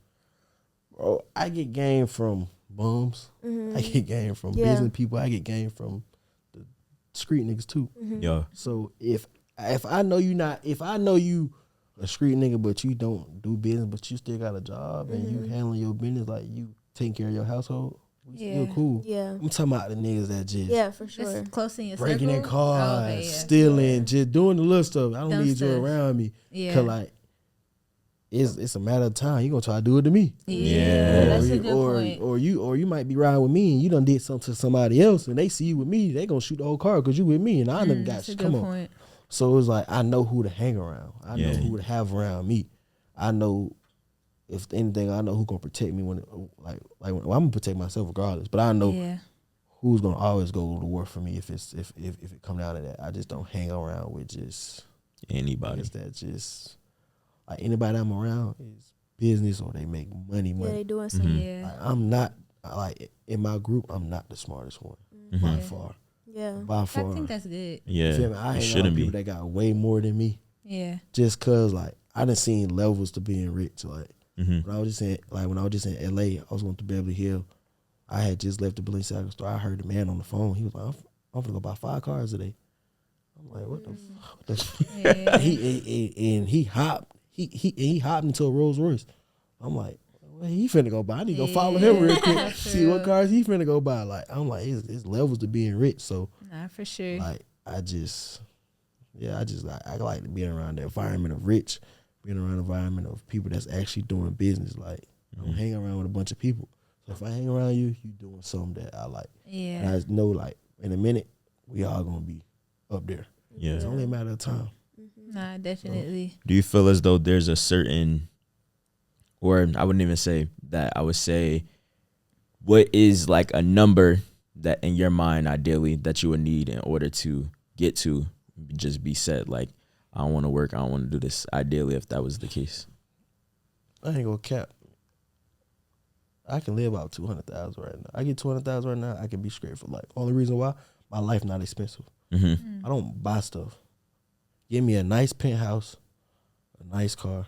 Bro, I get game from bums. I get game from business people. I get game from the street niggas too. Yeah. So if I know you a street nigga, but you don't do business, but you still got a job and you handling your business, like you taking care of your household, we still cool. Yeah. I'm talking about the niggas that just for sure. Just close in your breaking circle? their cars, stealing, just doing the little stuff. I don't need you around me. Yeah. Cause like it's a matter of time. You gonna try to do it to me. Yeah. That's a good point. Or you might be riding with me and you done did something to somebody else and they see you with me, they gonna shoot the whole car because you with me and I done got you. Come on. Point. So it's like I know who to hang around. I know who to have around me. I know if anything, I know who gonna protect me when I'm gonna protect myself regardless. But I know who's gonna always go to war for me if it come down to that. I just don't hang around with just anybody. That just like anybody I'm around is business or they make money. Yeah, they doing something. Like, I'm not like in my group. I'm not the smartest one by far. Yeah, by far. I think that's good. Yeah, I hang around people that got way more than me. Yeah, just cause like I done seen levels to being rich. Like when I was just in LA, I was going to Beverly Hills. I had just left the Balenciaga store. I heard the man on the phone. He was like, "I'm gonna go buy 5 cars today." I'm like, "What the fuck?" He hopped. He hopped into a Rolls Royce. I'm like, well, he finna go buy. I need to go follow him real quick. See what cars he finna go buy. Like I'm like, it's levels to being rich. So nah, for sure. Like I like being around the environment of rich, being around the environment of people that's actually doing business. Like I don't hang around with a bunch of people. So if I hang around you, you doing something that I like. Yeah. And I know like in a minute we all gonna be up there. Yeah. It's only a matter of time. Nah, definitely. Do you feel as though there's a certain, or I wouldn't even say that, I would say, what is like a number that in your mind ideally that you would need in order to get to just be set? Like, I don't want to work, I don't want to do this. Ideally, if that was the case, I ain't gonna cap. I can live out 200,000 right now. I get 200,000 right now. I can be straight for life. Only reason why my life not expensive. I don't buy stuff. Give me a nice penthouse, a nice car,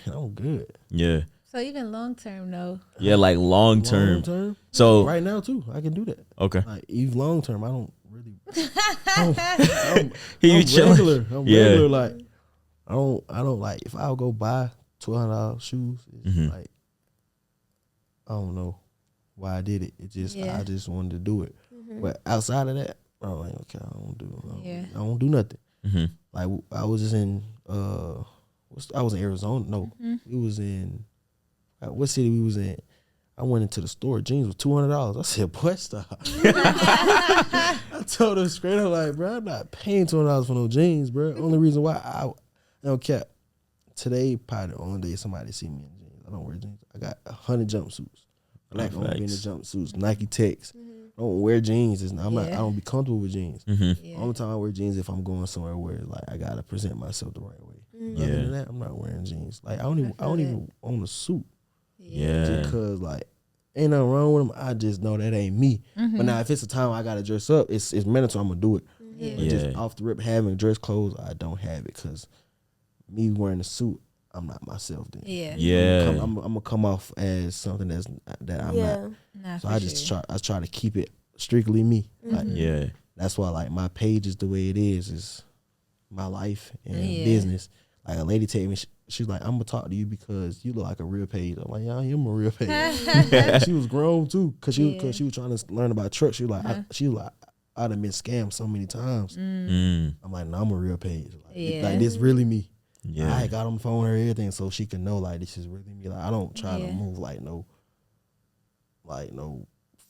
and I'm good. Yeah. So even long term, though. Yeah, like long term. Long term. So right now too, I can do that. Okay. Like even long term, I don't really. I'm regular. I'm regular. Like I don't like if I'll go buy $1,200 shoes. It's like I don't know why I did it. It just I just wanted to do it. But outside of that, I'm like, okay, I don't do nothing. Like I was just in I was in Arizona. No, it was in what city we was in. I went into the store. Jeans was $200. I said, boy, stop. I told her straight up, like, bro, I'm not paying $200 for no jeans, bro. Only reason why I don't care. Today probably the only day somebody see me in jeans. I don't wear jeans. I got 100 jumpsuits. Black on vending Facts. jumpsuits, Nike Techs. Don't wear jeans. I don't be comfortable with jeans. Only time I wear jeans if I'm going somewhere where like I gotta present myself the right way. Other than that, I'm not wearing jeans. Like I don't even own a suit. Yeah. Because like ain't nothing wrong with them. I just know that ain't me. But now if it's a time I gotta dress up, it's mandatory. I'm gonna do it. But just off the rip having dress clothes, I don't have it because me wearing a suit, I'm not myself then. I'm gonna come off as something that I'm not. Nah, So I try to keep it strictly me. Like, that's why like my page is the way it is my life and business. Like a lady told me, she's like, I'm gonna talk to you because you look like a real page. I'm like, yeah, I am a real page. She was grown too, cause she was trying to learn about trucks. She was like, I done been scammed so many times. I'm like, no, I'm a real page. Like this really me. I got on the phone with her everything so she can know like this is really me. Like I don't try to move like no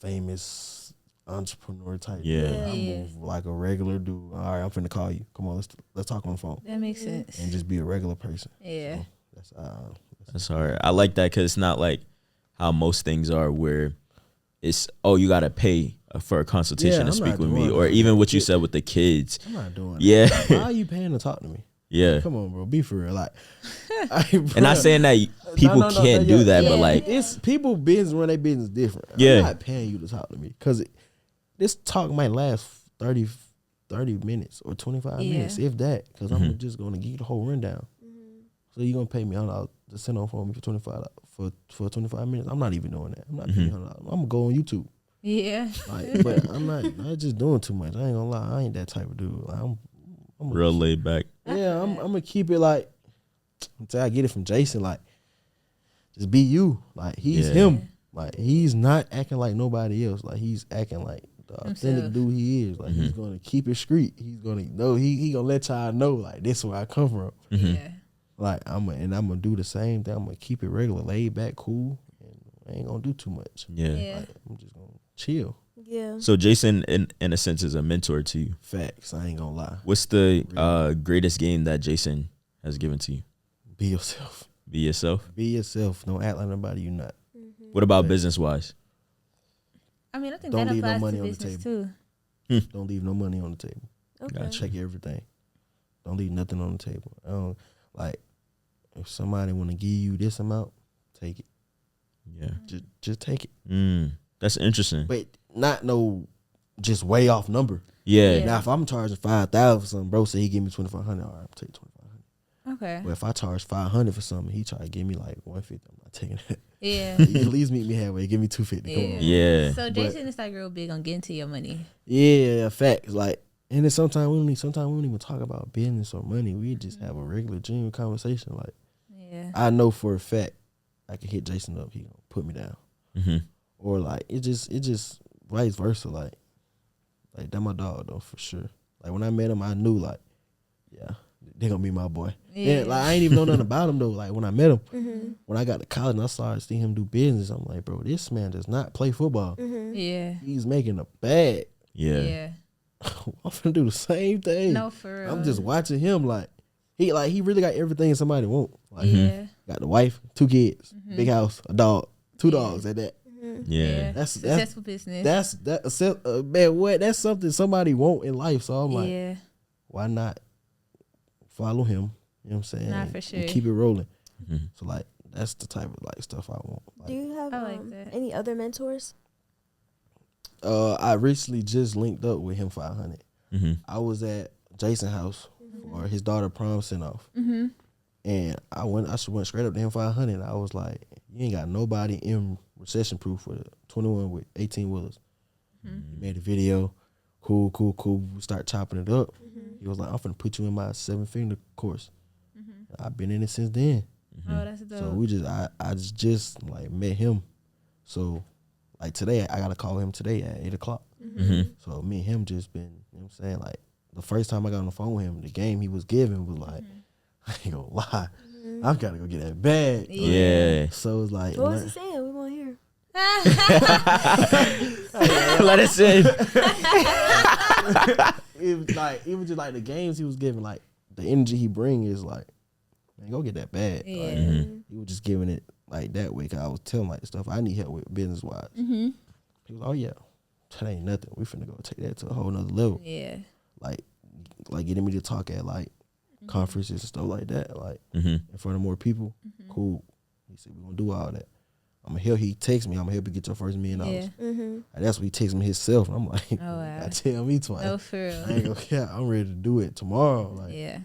famous entrepreneur type. I move like a regular dude. All right, I'm finna call you. Come on, let's talk on the phone. That makes sense. And just be a regular person. Yeah. So that's hard. I like that because it's not like how most things are where it's, oh, you got to pay for a consultation to speak with me. Or even what you said with the kids. I'm not doing that. Why are you paying to talk to me? Yeah. Come on, bro. Be for real. Like, and not saying that people can't do that, but like. It's people business run their business different. I'm not paying you to talk to me. Because this talk might last 30 minutes or 25 minutes, if that. Because I'm just going to give you the whole rundown. So you're going to pay me $100 to sit on for me for 25 minutes. I'm not even doing that. I'm not paying $100. I'm going to go on YouTube. Yeah. Like, but I'm not just doing too much. I ain't going to lie. I ain't that type of dude. Like, I'm real laid back. Yeah, I'm going to keep it like, until I get it from Jason, like, just be you. Like, he's him. Like, he's not acting like nobody else. Like, he's acting like the authentic dude he is. Like, he's going to keep it street. He's going to know, he going to let y'all know, like, this is where I come from. Yeah. Like, I'm going to do the same thing. I'm going to keep it regular, laid back, cool, and I ain't going to do too much. Yeah. Like, I'm just going to chill. Yeah. So Jason, in a sense, is a mentor to you. Facts. I ain't going to lie. What's the greatest game that Jason has given to you? Be yourself. Be yourself? Be yourself. Don't act like nobody you not. What about business-wise? I mean, I think Don't that leave no applies money to on the business table. too. Don't leave no money on the table. Okay. Check everything. Don't leave nothing on the table. I don't, like, if somebody want to give you this amount, take it. Yeah. Just take it. That's interesting. But not no just way off number. Yeah. Now, if I'm charging $5,000 for something, bro say he give me $2,500, all right, I'm take $2,500. Okay. But if I charge $500 for something, he try to give me like $150. I'm not taking it. Yeah. You at least meet me halfway. Give me $250. Come on. Yeah. So Jason is like real big on getting to your money. Yeah, facts. Like, and then sometimes we don't even talk about business or money. We just have a regular, genuine conversation. Like, Yeah. I know for a fact I can hit Jason up. He gonna put me down. Or like it just vice versa. Like that my dog though for sure. Like when I met him, I knew like, yeah, they gonna be my boy. Yeah. Like I ain't even know nothing about him though. Like when I met him, when I got to college and I started seeing him do business, I'm like, bro, this man does not play football. Yeah. He's making a bag. Yeah. I'm finna do the same thing. No, for real. I'm just watching him like he really got everything somebody want. Like got the wife, 2 kids, big house, a dog, 2 dogs at that. Yeah. That's successful business. Man, what? That's something somebody want in life. So I'm like, Yeah. why not follow him? You know what I'm saying? Nah, for sure. And keep it rolling. So like that's the type of like stuff I want. Do you have I like that. any other mentors? I recently just linked up with him 500. I was at Jason's house for his daughter prom send off. And I went straight up to him 500. I was like, you ain't got nobody in recession proof with a 21 with 18 wheelers. He made a video. Cool. We start chopping it up. He was like, I'm finna put you in my 7-finger course. I've been in it since then. Oh, that's dope. So I just like met him. So like today, I gotta call him today at 8:00. So me and him just been, you know what I'm saying? Like the first time I got on the phone with him, the game he was giving was like, I ain't gonna lie, I gotta go get that bag. Yeah. So it's like, What was he saying? We want to hear. Let us in. it was just like the games he was giving, like the energy he bring is like, man, go get that bag. Yeah. Like, he was just giving it like that way. Cause I was telling like stuff I need help with business wise. Mm-hmm. He was, oh yeah, that ain't nothing. We finna go take that to a whole nother level. Yeah. Like getting me to talk at like conferences and stuff like that, like Mhm. in front of more people. Cool. He said we gonna do all that. I'm gonna help. He texts me. I'm gonna help you get your first $1 million. Yeah. Mm-hmm. And that's what he texts me himself. And I'm like, Oh, wow. I tell me twice. No, for real. I ain't gonna care. I'm ready to do it tomorrow. Like Yeah.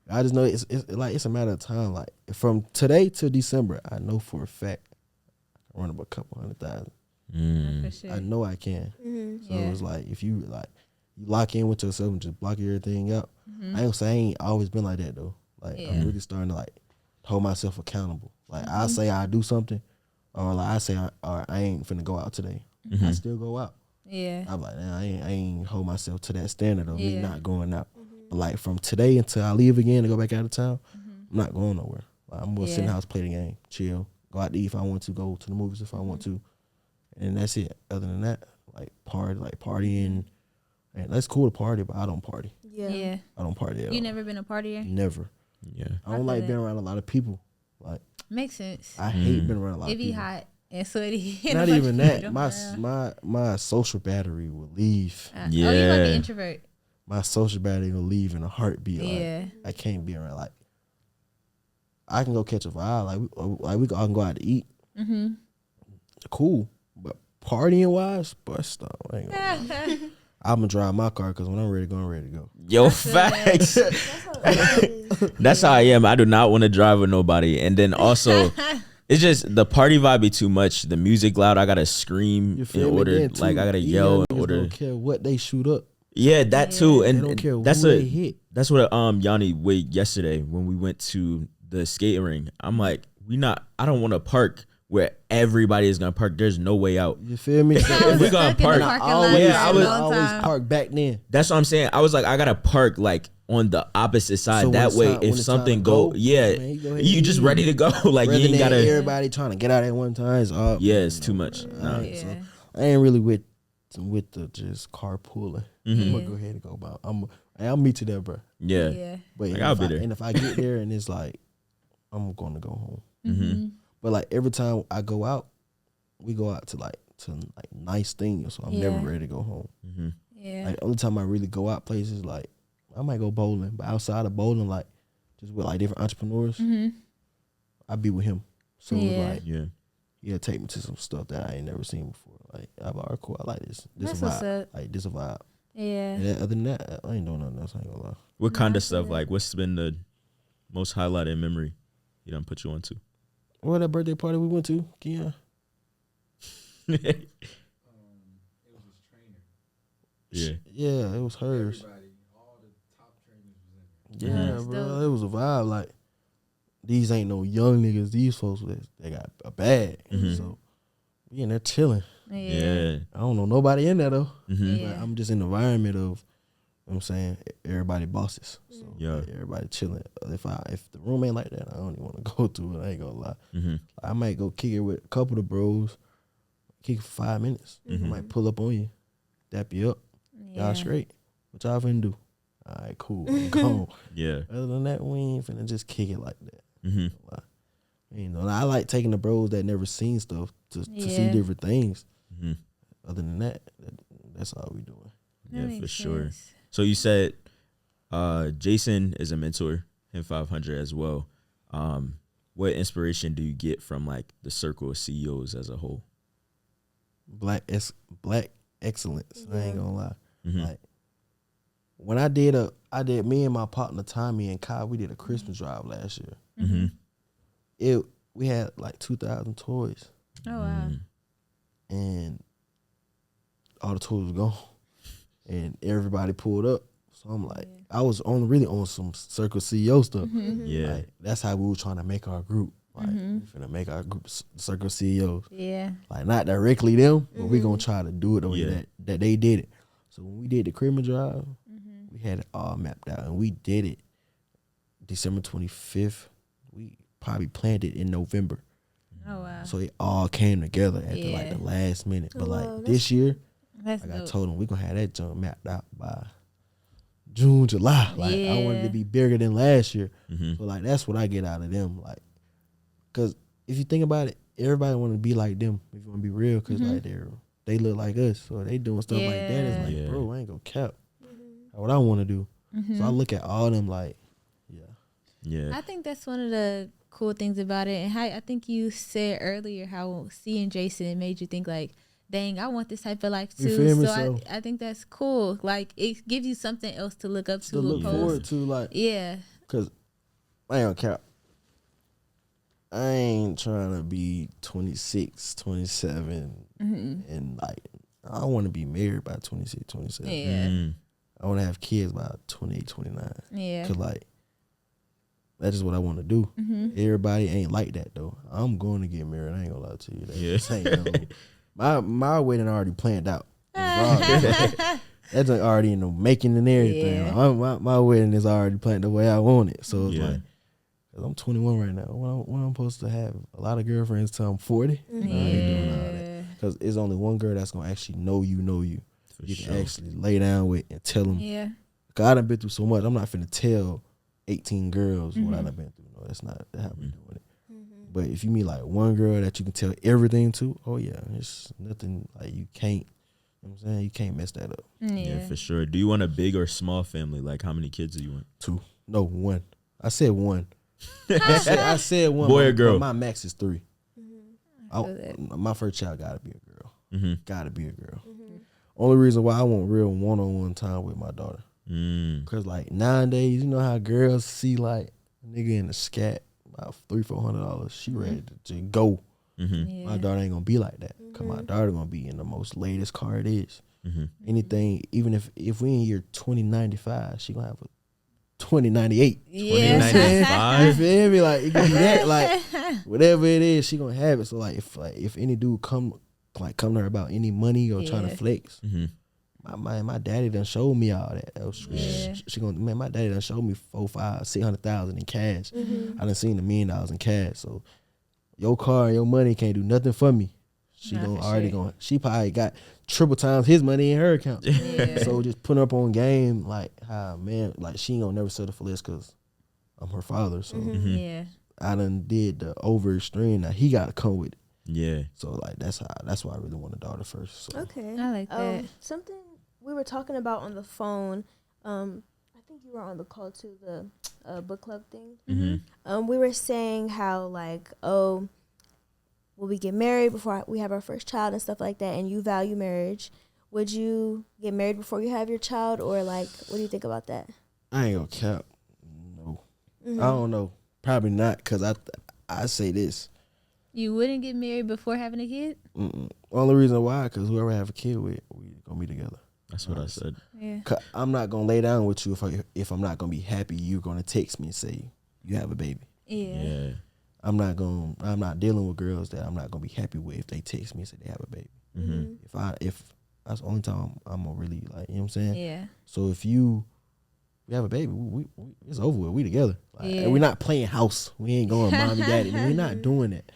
I just know it's like it's a matter of time. Like from today to December, I know for a fact I can run up a couple 100,000. For sure. I know I can. Mm-hmm. So Yeah. it's like if you like you lock in with yourself and just block everything out. I ain't gonna say I ain't always been like that though. Like Yeah. I'm really starting to like hold myself accountable. Like I say I do something, or like I say I ain't finna go out today. I still go out. Yeah. I'm like, nah, I ain't hold myself to that standard of me Yeah. not going out. But like from today until I leave again to go back out of town, I'm not going nowhere. Like, I'm gonna sit in the Yeah. house, play the game, chill, go out to eat if I want to, go to the movies if I want to, and that's it. Other than that, like partying, and that's cool to party, but I don't party. Yeah. Yeah. I don't party at You all. never been a partier? Never. Yeah. I don't feel like that. being around a lot of people. Like Makes sense. I hate being around a lot It of be people. hot and sweaty. and a Not bunch even of people that. jumping around. My social battery will leave. Oh, you like an Yeah. introvert. My social battery will leave in a heartbeat. Yeah. Like, I can't be around. Like I can go catch a vibe. I can go out to eat. Mm-hmm. Cool, but partying wise, bust up. I ain't gonna lie. I'm gonna drive my car because when I'm ready to go, I'm ready to go. Yo, feel that. facts. That's how I am. I do not want to drive with nobody. And then also, it's just the party vibe be too much. The music loud. I gotta scream You in feel me? order. Then, too, Like I gotta these yell young in niggas order. Don't care what they shoot up. Yeah, that too. They And don't care that's who a they hit. that's what Yanni wait yesterday when we went to the skating ring. I'm like, I don't want to park where everybody is gonna park. There's no way out. You feel me? If we gonna Stuck in the park, parking I lot always, Yeah, I for a was- long always time. park back then. That's what I'm saying. I was like, I gotta park like on the opposite side. So when That it's way, time- when if it's something time to go, yeah, man, you go ahead you and just leave. ready to go. Like Rather you ain't than gotta. everybody trying to get out at one time. It's up. Yeah, it's too much. I Nah. ain't, so Yeah. I ain't really with the just carpooling. I'm Mhm. gonna go ahead and go about. I'll meet you there, bro. Yeah. Yeah. But Like, if I'll be I- there. And if I get there and it's like, I'm gonna go home. Mm-hmm. But like every time I go out, we go out to nice things. So I'm Yeah. never ready to go home. Mm-hmm. Yeah. Like the only time I really go out places, like I might go bowling, but outside of bowling, like just with like different entrepreneurs, Mm-hmm. I be with him. So Yeah. it's like Yeah. he'll take me to some stuff that I ain't never seen before. Like I'm like, all right, cool, I like this. This That's a what's vibe. up. Like this a vibe. Yeah. And then other than that, I ain't doing nothing else. I ain't gonna lie. What Nah, kind I of stuff? feel Like, what's been the most highlighted memory you done put you on to? What that birthday party we went to, Keon? Yeah. Yeah, it was hers. Yeah, That's bro, dope. it was a vibe. Like these ain't no young niggas. These folks, they got a bag. Mhm. So we in there chilling. Yeah. Yeah. I don't know nobody in there though. Mm-hmm. Yeah. But I'm just in the environment of, you know what I'm saying, everybody bosses. So Yeah. like, everybody chilling. If the room ain't like that, I don't even want to go to it. I ain't gonna lie. Mm-hmm. I might go kick it with a couple of the bros, kick it for 5 minutes. Mhm. I might pull up on you, dap you up. Yeah. Y'all straight. What y'all finna do? All right, cool. I'm gone. Yeah. Other than that, we ain't finna just kick it like that. Mm-hmm. You know, I like taking the bros that never seen stuff to see Yeah. different things. Mm-hmm. Other than that, that's all we doing. That Yeah, makes for sure. sense. So you said Jason is a mentor in 500 as well. What inspiration do you get from like the circle of CEOs as a whole? Black excellence. I ain't gonna lie. Mm-hmm. Like when I did me and my partner Tommy and Kai, we did a Christmas drive last year. Mm-hmm. We had like 2,000 toys Oh wow. and all the toys was gone, and everybody pulled up. So I'm like, I was really on some Circle CEO stuff. Yeah. Like that's how we were trying to make our group. Like we finna make our group Circle CEOs. Yeah. Like not directly them, but we gonna try to do it the way Yeah. that they did it. So when we did the Christmas drive, we had it all mapped out, and we did it December 25th. We probably planned it in November, Oh wow. so it all came together at the, like Yeah. the last minute. But Wow, like that's- this year, That's like I dope. told them, we gonna have that junk mapped out by June, July. Like I wanted Yeah. to be bigger than last year. Mm-hmm. So like that's what I get out of them. Like, cause if you think about it, everybody want to be like them. If you want to be real, because like they look like us, or they doing stuff like that. It's like, bro, I ain't gonna cap. What I want to do. So I look at all them like, I think that's one of the cool things about it. And how I think you said earlier how seeing Jason made you think like, dang, I want this type of life too. You feel me? So I think that's cool. Like it gives you something else to look up to. look forward to, like, because I ain't gonna cap. I ain't trying to be 26, 27, and like I want to be married by 26, 27. Yeah. I want to have kids by 28, 29. Yeah. Cause like that's just what I want to do. Everybody ain't like that though. I'm going to get married. I ain't gonna lie to you. That just ain't my wedding already planned out. That's already in the making and everything. Yeah. My wedding is already planned the way I want it. So it's like, cause I'm 21 right now. When I'm supposed to have a lot of girlfriends till I'm 40. I ain't doing all that. Cause it's only one girl that's gonna actually know you. For you can actually lay down with and tell them. Yeah. Cause I done been through so much. I'm not finna tell 18 girls what I done been through. No, that's not how we doing it. But if you meet like one girl that you can tell everything to, oh yeah, it's nothing like you can't. You know what I'm saying? You can't mess that up. Yeah, for sure. Do you want a big or small family? Like how many kids do you want? 2. No, 1. I said 1. I said 1. Boy or girl? My max is 3. My first child gotta be a girl. Gotta be a girl. Only reason why I want real one-on-one time with my daughter. Cause like nowadays, you know how girls see like a nigga in the scat about $300-$400. She ready to just go. My daughter ain't gonna be like that. Cause my daughter gonna be in the most latest car it is. Anything, even if we in year 2095, she gonna have a 2098. Yeah. 2095. You feel me? Like it gonna be that, like whatever it is, she gonna have it. So if any dude come to her about any money or trying to flex, my daddy done showed me all that. My daddy done showed me $400,000-$600,000 in cash. I done seen $1 million in cash. So your car and your money can't do nothing for me. She she probably got triple times his money in her account. So just putting up on game, like how man, like she ain't gonna never settle for less because I'm her father. So I done did the over extreme. Now he gotta come with it. Yeah. So like that's why I really want a daughter first. So. Okay. I like that. Something we were talking about on the phone. I think you were on the call to the book club thing. We were saying how like, will we get married before we have our first child and stuff like that, and you value marriage. Would you get married before you have your child, or like, what do you think about that? I ain't gonna cap. No. I don't know. Probably not, because I say this. You wouldn't get married before having a kid? Only reason why, because whoever I have a kid with, we gonna be together. That's what I said. Yeah. I'm not gonna lay down with you if I'm not gonna be happy. You're gonna text me and say you have a baby. Yeah. I'm not dealing with girls that I'm not gonna be happy with if they text me and say they have a baby. If that's the only time I'm gonna really like, you know what I'm saying? Yeah. So if we have a baby, we it's over with. We together. Like, and we're not playing house. We ain't going mommy, daddy. We're not doing that.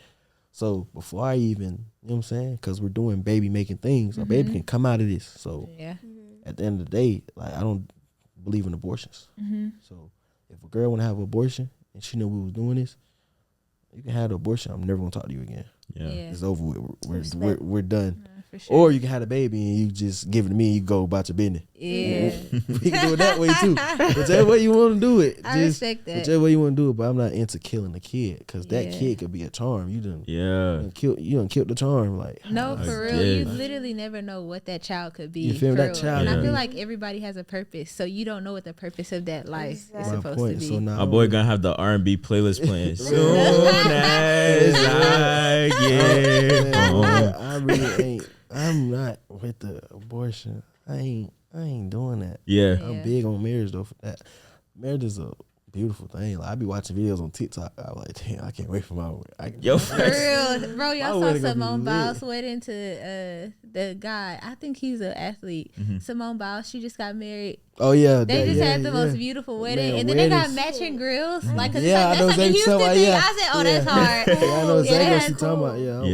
So before I even, you know what I'm saying? Because we're doing baby making things. A baby can come out of this. So at the end of the day, like I don't believe in abortions. So if a girl want to have an abortion and she know we was doing this, you can have the abortion. I'm never gonna talk to you again. Yeah. It's over with. We're done. For sure. Or you can have a baby and you just give it to me and you go about your business. Yeah. We can do it that way too. Whichever way you want to do it. I respect that. Whichever way you want to do it, but I'm not into killing the kid because that kid could be a charm. You done killed the charm. Like no, for real. You literally never know what that child could be. You feel that child? And I feel like everybody has a purpose, so you don't know what the purpose of that life is supposed to be. So now my boy gonna have the R&B playlist playing soon as I get home. I really ain't. I'm not with the abortion. I ain't doing that. Yeah. I'm big on marriage though. For that, marriage is a beautiful thing. Like I be watching videos on TikTok. I'm like, damn, I can't wait for my wedding. For real, bro. Y'all saw Simone Biles Biles wedding to the guy. I think he's an athlete. Simone Biles. She just got married. Oh yeah, they just had the most beautiful wedding, and then they got matching grills. Like, cause that's like a Houston thing. I said, oh, that's hard. I know exactly what you're talking about.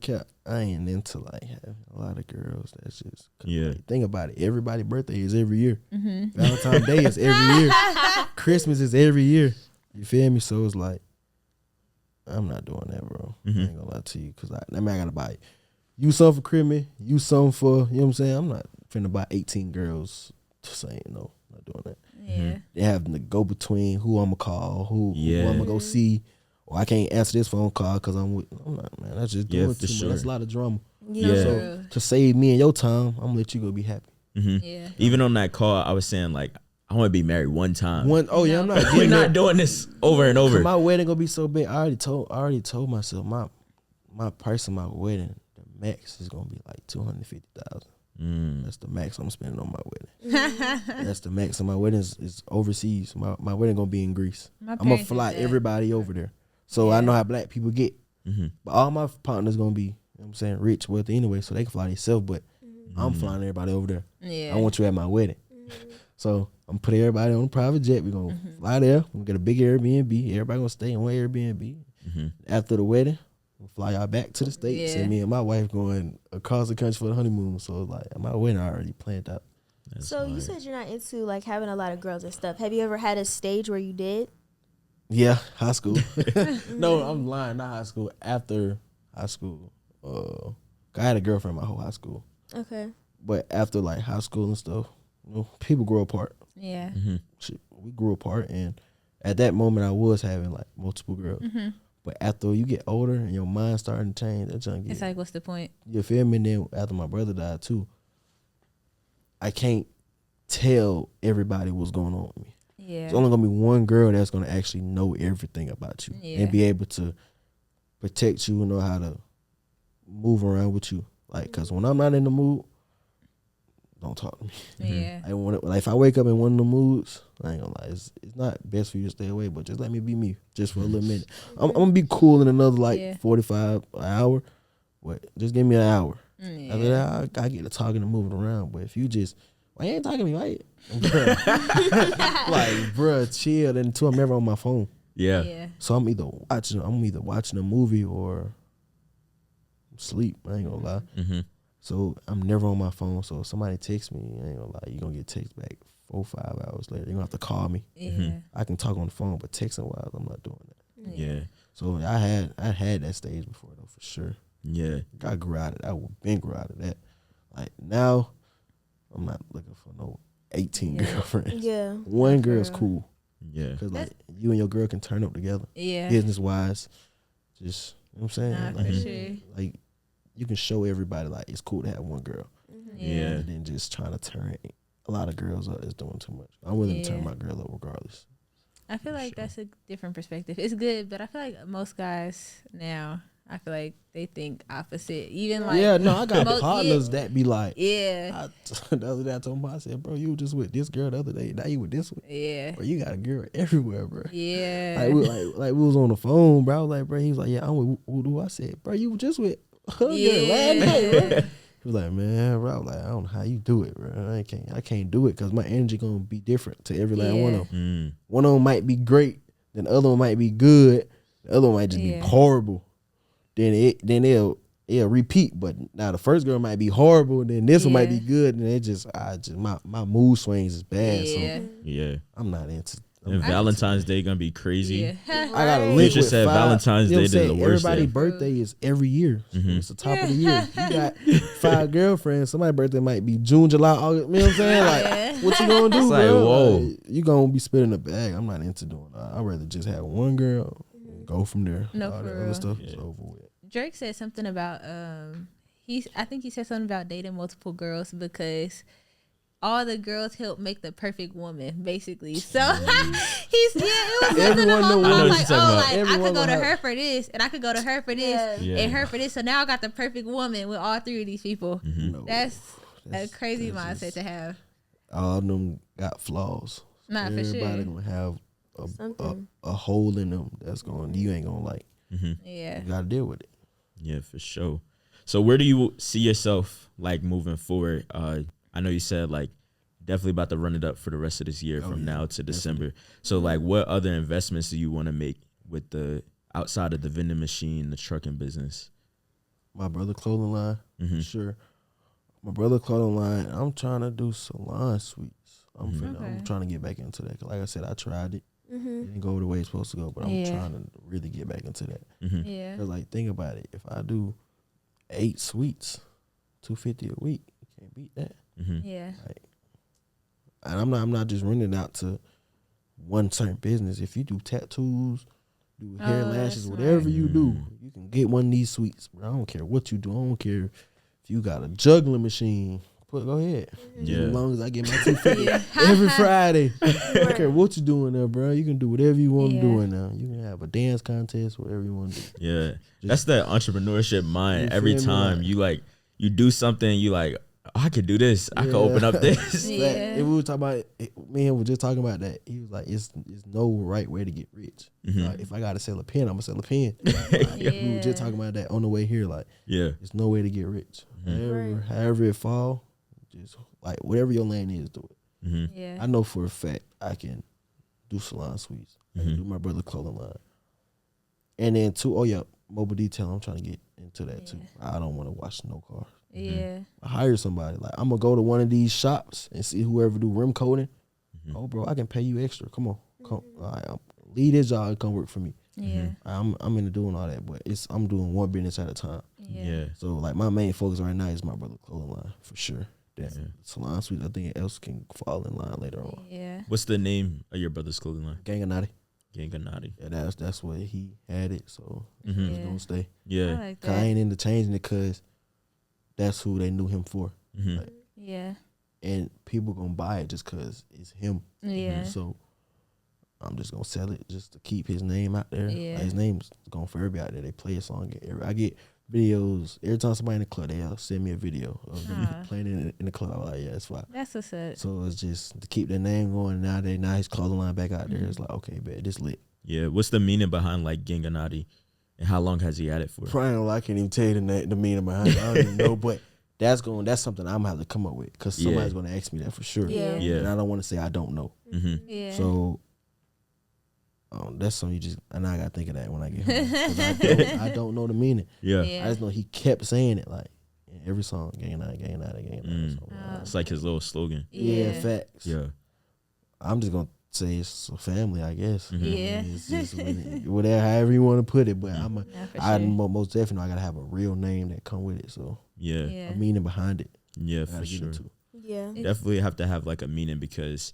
Yeah. I ain't into like having a lot of girls. That's just like, think about it. Everybody's birthday is every year. Valentine's Day is every year. Christmas is every year. You feel me? So it's like I'm not doing that, bro. Mm-hmm. I ain't gonna lie to you, cause I gotta buy you something for Christmas, you something for, you know what I'm saying? I'm not finna buy 18 girls to say no. Not doing that. Yeah. They having to go between who I'm gonna call, who I'm gonna go Mhm. see, or I can't answer this phone call because I'm not, man. That's just doing too much. That's a lot of drama. Yeah. So to save me and your time, I'm gonna let you go be happy. Mm-hmm. Yeah. Even on that call, I was saying like I want to be married one time. I'm not. We're not doing this over and over. My wedding gonna be so big. I already told myself my price of my wedding, the max is gonna be like $250,000. That's the max I'm spending on my wedding. That's the max. And my wedding is overseas. My wedding gonna be in Greece. I'm gonna fly everybody over there. So I know how black people get. But all my partners gonna be, you know what I'm saying, rich, wealthy anyway, so they can fly themselves. But I'm flying everybody over there. Yeah. I want you at my wedding. So I'm putting everybody on a private jet. We're gonna fly there. We're gonna get a big Airbnb. Everybody gonna stay in one Airbnb. After the wedding, we'll fly y'all back to the States. Yeah. And me and my wife going across the country for the honeymoon. So like my wedding already planned out. So you said you're not into like having a lot of girls and stuff. Have you ever had a stage where you did? Yeah, high school. No, I'm lying. Not high school. After high school, I had a girlfriend my whole high school. Okay. But after like high school and stuff, you know, people grow apart. Yeah. Shit, we grew apart, and at that moment, I was having like multiple girls. But after you get older and your mind starting to change, that junk It's like, what's the point? you feel me? And then after my brother died too, I can't tell everybody what's going on with me. Yeah. There's only gonna be one girl that's gonna actually know everything about you and be able to protect you and know how to move around with you. Like, cause when I'm not in the mood, don't talk to me. Yeah. I want like if I wake up in one of the moods, I ain't gonna lie, it's not best for you to stay away, but just let me be me just for a little minute. I'm gonna be cool in another like 45 an hour, but just give me an hour. After that, I get to talking and moving around. But if you just, why you ain't talking to me? Why? Like, bruh, chill. And two, I'm never on my phone. Yeah. So I'm either watching a movie or sleep. I ain't gonna lie. So I'm never on my phone. So if somebody texts me, I ain't gonna lie, you gonna get text back 4 or 5 hours later. You gonna have to call me. I can talk on the phone, but texting wise, I'm not doing that. Yeah. So I had that stage before though, for sure. Yeah. I grew out of that. I been grew out of that. Like now, I'm not looking for no 18 girlfriends. Yeah. One girl's cool. Yeah. Cause like you and your girl can turn up together. Yeah. Business wise, just you know what I'm saying. Nah, like, for sure. like you can show everybody like it's cool to have one girl. Yeah. And then just trying to turn a lot of girls up is doing too much. I'm willing to turn my girl up regardless. I feel like that's a different perspective. It's good, but I feel like most guys now, I feel like they think opposite. Even like I got partners that be like, the other day I told him, I said, bro, you were just with this girl the other day. Now you with this one. Yeah. Bro, you got a girl everywhere, bro. Yeah. Like we was on the phone, bro. I was like, bro, he was like, yeah, I'm with Voodoo. I said, bro, you were just with her girl last night, bro. He was like, man, bro. I was like, I don't know how you do it, bro. I can't do it because my energy gonna be different to every last one of them. One of them might be great, then the other one might be good, the other one might just be horrible. Then they'll repeat, but now the first girl might be horrible, then this one might be good, and it just my mood swings is bad. So I'm not into. And Valentine's Day gonna be crazy. I got a link with said 5, Valentine's Day is the worst. Everybody's birthday is every year. So it's the top of the year. You got 5 girlfriends. Somebody's birthday might be June, July, August. You know what I'm saying? Like, what you gonna do, it's bro? like, whoa. Like, you gonna be spitting a bag. I'm not into doing that. I'd rather just have one girl and go from there. No, all for that real. other stuff is over with. Drake said something about I think he said something about dating multiple girls because all the girls help make the perfect woman, basically. So it was something along the lines like, I could go to her for this, and I could go to her for this, and her for this. So now I got the perfect woman with all 3 of these people. No, That's a crazy mindset to have. All of them got flaws. Not for sure. Everybody gonna have a hole in them that's going you ain't gonna like. Yeah, You gotta deal with it. Yeah, for sure. So where do you see yourself like moving forward? I know you said like definitely about to run it up for the rest of this year from now to December. So like what other investments do you want to make with the outside of the vending machine, the trucking business? My brother clothing line, for sure. My brother clothing line, I'm trying to do salon suites. I'm trying to get back into that. 'Cause like I said, I tried it. It didn't go the way it's supposed to go, but I'm trying to really get back into that. Yeah. Cause like, think about it. If I do 8 suites, $250 a week, you can't beat that. Yeah. Like, and I'm not just renting out to one certain business. If you do tattoos, do hair, lashes, that's whatever you do, you can get one of these suites. Bro, I don't care what you do. I don't care if you got a juggling machine. Go ahead. Yeah. As long as I get my $250 every Friday. I don't care what you doing there, bro. You can do whatever you want to do in there. You can have a dance contest, whatever you want to do. Yeah. That's that entrepreneurship mind. Every time you do something, you like, oh, I could do this. I could open up this. Like, if we were talking about me and we were just talking about that, he was like, it's no right way to get rich. Like, if I gotta sell a pen, I'm gonna sell a pen. Like, we were just talking about that on the way here. Like, there's no way to get rich. However it fall, just like whatever your lane is, do it. Yeah. I know for a fact I can do salon suites. I can do my brother's clothing line. And then mobile detail. I'm trying to get into that too. I don't want to wash no car. Yeah. I hire somebody. Like, I'm gonna go to one of these shops and see whoever do rim coating. Oh, bro, I can pay you extra. Come on, come. All right, leave this job and come work for me. Yeah. I'm into doing all that, but I'm doing one business at a time. Yeah. So like my main focus right now is my brother's clothing line for sure. That salon suite, I think else can fall in line later on. Yeah. What's the name of your brother's clothing line? Gang of Naughty. Ganganati. Yeah, that's where he had it. So it's gonna stay. Yeah. I like Cause I that. ain't into changing it because that's who they knew him for. Like, Yeah. and people gonna buy it just cause it's him. Yeah. So I'm just gonna sell it just to keep his name out there. Yeah. Like, his name's going forever be out there. They play a song. I get videos every time somebody in the club. They'll send me a video of them playing in the club. I'm like, yeah, it's fine. That's what's up. So it's just to keep their name going. Now his clothing line back out there. It's like, okay, bet this lit. Yeah. What's the meaning behind like Ganganati, and how long has he had it for? Probably I can't even tell you the meaning behind it. I don't even know, but that's something I'm gonna have to come up with because somebody's gonna ask me that for sure. Yeah. And I don't want to say I don't know. Yeah. So that's something you just, and I gotta think of that when I get home. 'Cause I don't know the meaning. Yeah. Yeah. I just know he kept saying it like in every song, gang night. So, It's like his little slogan. yeah, facts. Yeah. I'm just gonna say it's a family, I guess. Yeah. It's just whatever, however you want to put it. But for I sure. most definitely I gotta have a real name that come with it. So Yeah. Yeah. a meaning behind it. Yeah, I gotta for get sure. into. Yeah. Definitely have to have like a meaning, because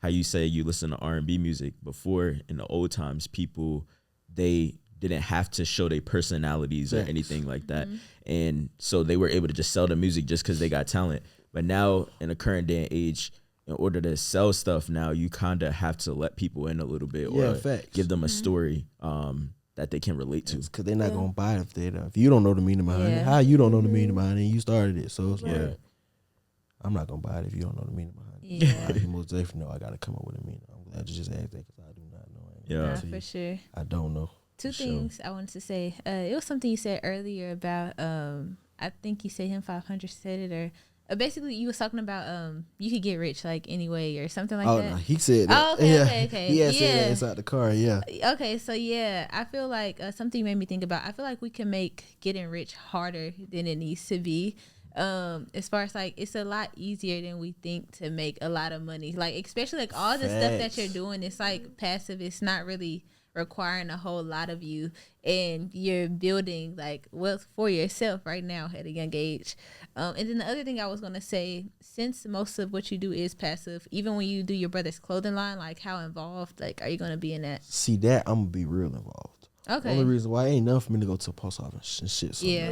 how you say you listen to R&B music before, in the old times, people, they didn't have to show their personalities or anything like that. And so they were able to just sell the music just because they got talent. But now in the current day and age, in order to sell stuff now, you kind of have to let people in a little bit or facts. give them a story that they can relate to. Because they're not gonna buy it if you don't know the meaning behind it. How you don't know the meaning behind it? You started it, so it's like, I'm not gonna buy it if you don't know the meaning behind it. Yeah. You most definitely know I gotta come up with a meaning. I'm glad you just asked that because I do not know. Yeah. For sure. I don't know. Two things I wanted to say. It was something you said earlier about I think you said him 500 said it, or basically you was talking about you could get rich like anyway or something like that. No, he said that. Oh, okay. He had said that inside the car. Yeah. Okay, so I feel like something you made me think about. I feel like we can make getting rich harder than it needs to be. As far as like, it's a lot easier than we think to make a lot of money. Like, especially like all the stuff that you're doing, it's like passive. It's not really requiring a whole lot of you, and you're building like wealth for yourself right now at a young age. And then the other thing I was gonna say, since most of what you do is passive, even when you do your brother's clothing line, like how involved like are you gonna be in that? See that I'm gonna be real involved. Okay. Only reason why ain't enough for me to go to the post office and shit. Yeah.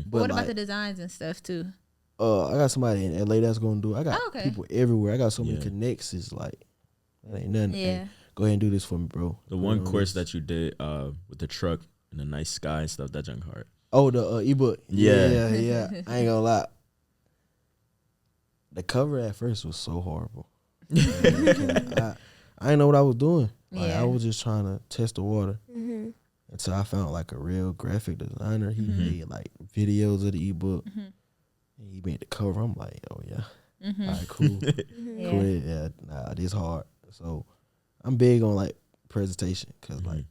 But what like, about the designs and stuff too? I got somebody in LA that's gonna do it. I got Okay. people everywhere. I got so many connects. It's like that ain't nothing. Hey, go ahead and do this for me, bro. The one course that you did with the truck and the nice sky and stuff, that junk hard. Oh, the EBOOK. Yeah. Yeah. I ain't gonna lie. The cover at first was so horrible. I didn't know what I was doing. Like, I was just trying to test the water. Until I found like a real graphic designer. He made like videos of the EBOOK. And he made the cover. I'm like, oh yeah. All right, cool. Cool. Yeah, nah, this hard. So I'm big on like presentation, because like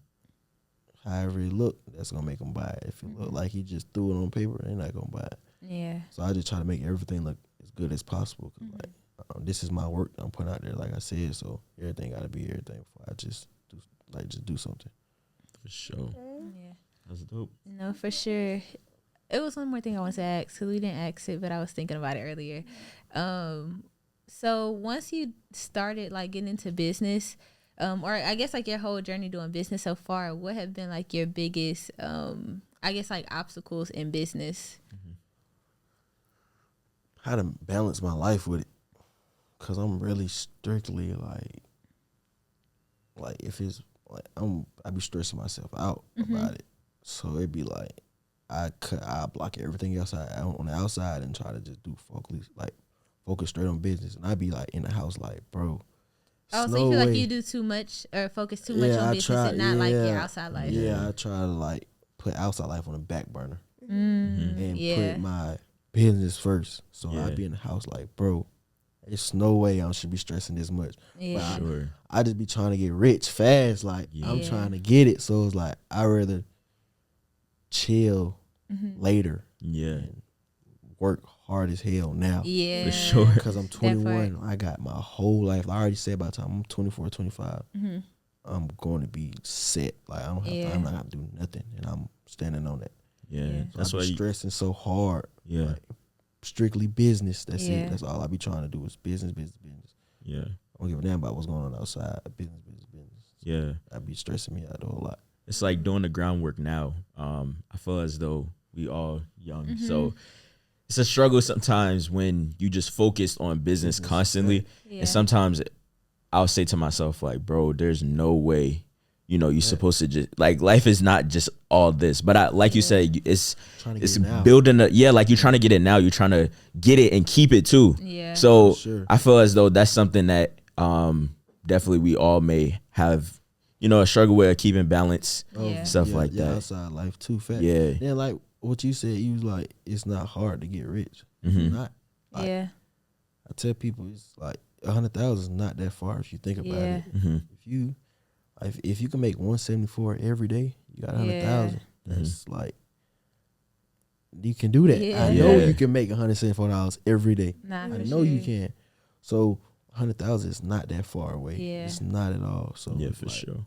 however it look, that's gonna make them buy it. If it look like he just threw it on paper, they're not gonna buy it. Yeah. So I just try to make everything look as good as possible. 'Cause like this is my work that I'm putting out there, like I said. So everything got to be everything before I just do something. For sure. Yeah. That's dope. No, for sure. It was one more thing I wanted to ask, because we didn't ask it, but I was thinking about it earlier. So once you started like getting into business, or I guess like your whole journey doing business so far, what have been like your biggest, I guess like obstacles in business? How to balance my life with it, cause I'm really strictly like if it's like I be stressing myself out about it, so it'd be like I block everything else on the outside and try to just do focus straight on business, and I'd be like in the house like, bro. Oh, so you feel like you do too much or focus too much on business and not like your outside life? Yeah, I try to like put outside life on the back burner and Yeah. put my business first. So I'd be in the house like, bro, there's no way I should be stressing this much. Yeah. Sure. I just be trying to get rich fast. Like I'm trying to get it. So it's like I'd rather chill later. Yeah. And work hard as hell now. Yeah. For sure. Because I'm 21. I got my whole life. I already said by the time I'm 24, 25, I'm going to be set. Like I don't have time. I'm not going to do nothing. And I'm standing on that. Yeah. So That's I why be stressing so hard. Yeah. Like, strictly business. That's Yeah. it. That's all I be trying to do is business. Yeah. I don't give a damn about what's going on outside. Business. Yeah. I be stressing me out a whole lot. It's like doing the groundwork now. I feel as though we all young. So it's a struggle sometimes when you just focused on business constantly. Yeah. And sometimes I'll say to myself, like, bro, there's no way, you're supposed to just, like, life is not just all this. But like you said, it's building like you're trying to get it now. You're trying to get it and keep it too. Yeah. So sure. I feel as though that's something that definitely we all may have, a struggle with keeping balance, stuff like that. Outside life too fast. Yeah. Then like what you said, you was like, it's not hard to get rich. Mm-hmm. It's not. Like, Yeah. I tell people it's like 100,000 is not that far if you think about it. Mm-hmm. If you can make 174 every day, you got 100,000. That's like you can do that. Yeah. I know you can make $174 every day. Nah, I for know you sure. can. So 100,000 is not that far away. Yeah. It's not at all. So Yeah, it's for like, sure.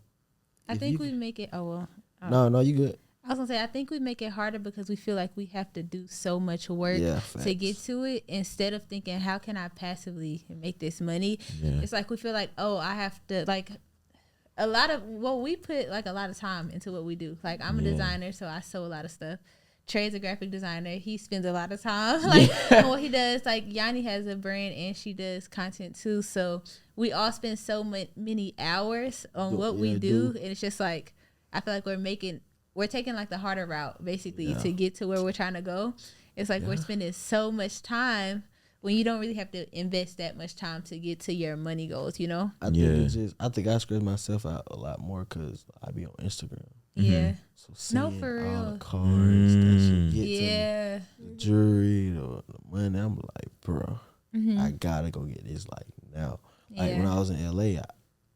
I if think you we make it. Oh well. No, you good. I was gonna say I think we make it harder because we feel like we have to do so much work Yeah, to facts. get to it instead of thinking how can I passively make this money. Yeah. It's like we feel like I have to like we put like a lot of time into what we do. Like I'm a designer, so I sew a lot of stuff. Trey's a graphic designer. He spends a lot of time like on what he does. Like Yanni has a brand and she does content too. So we all spend so many hours on what we do, and it's just like I feel like we're taking like the harder route basically to get to where we're trying to go. It's like we're spending so much time when you don't really have to invest that much time to get to your money goals, I think it's just, I think I stress myself out a lot more because I be on Instagram. Yeah. So seeing for all real. the cars that should get Yeah. to me, the jewelry, the money, I'm like, bro, I gotta go get this like now. Like when I was in LA,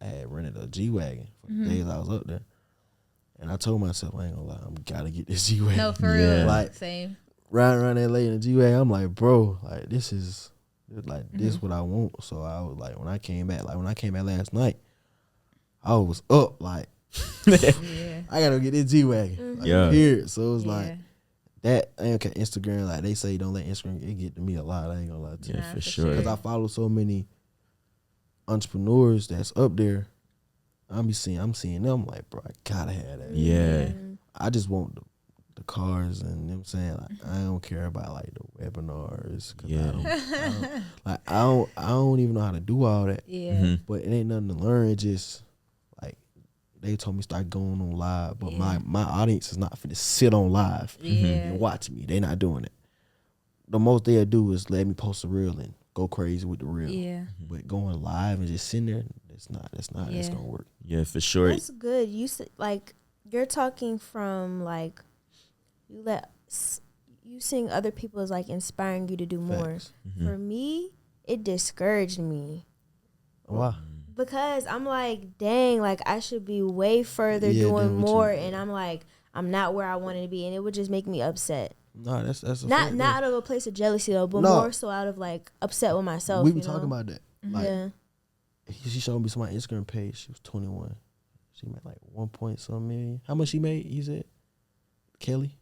I had rented a G-Wagon for the days I was up there. And I told myself, I ain't gonna lie, I'm gotta get this G-Wagon. No, for real. Like, Same. riding around LA in a G-Wagon, I'm like, bro, like this is like this what I want. So I was like, when I came back last night, I was up like, I gotta get this G-Wagon. Like, period. So it was like that. Okay, Instagram, like they say, don't let Instagram get to me a lot. I ain't gonna lie to you. Yeah, for sure. Because I follow so many entrepreneurs that's up there. I'm seeing them like, bro, I gotta have that. Yeah. I just want the cars, and you know what I'm saying, like I don't care about like the webinars, cause I don't even know how to do all that. Yeah. But it ain't nothing to learn. It just like they told me start going on live, but my audience is not finna sit on live and watch me. They not doing it. The most they'll do is let me post a reel and go crazy with the reel. Yeah. But going live and just sitting there, that's gonna work. Yeah, for sure. That's good. You like you're talking from like you seeing other people as like inspiring you to do more. Facts. For me, it discouraged me Why? because I'm like, dang, like I should be way further doing doing what more, you- and I'm like, I'm not where I wanted to be, and it would just make me upset. No, that's a Not fact, not out of a place of jealousy though, but No. more so out of like upset with myself. we be you know? talking about that. Like, Yeah. she showed me some of my Instagram page. She was 21. She made like 1 point some million. How much she made? You said, Kelly?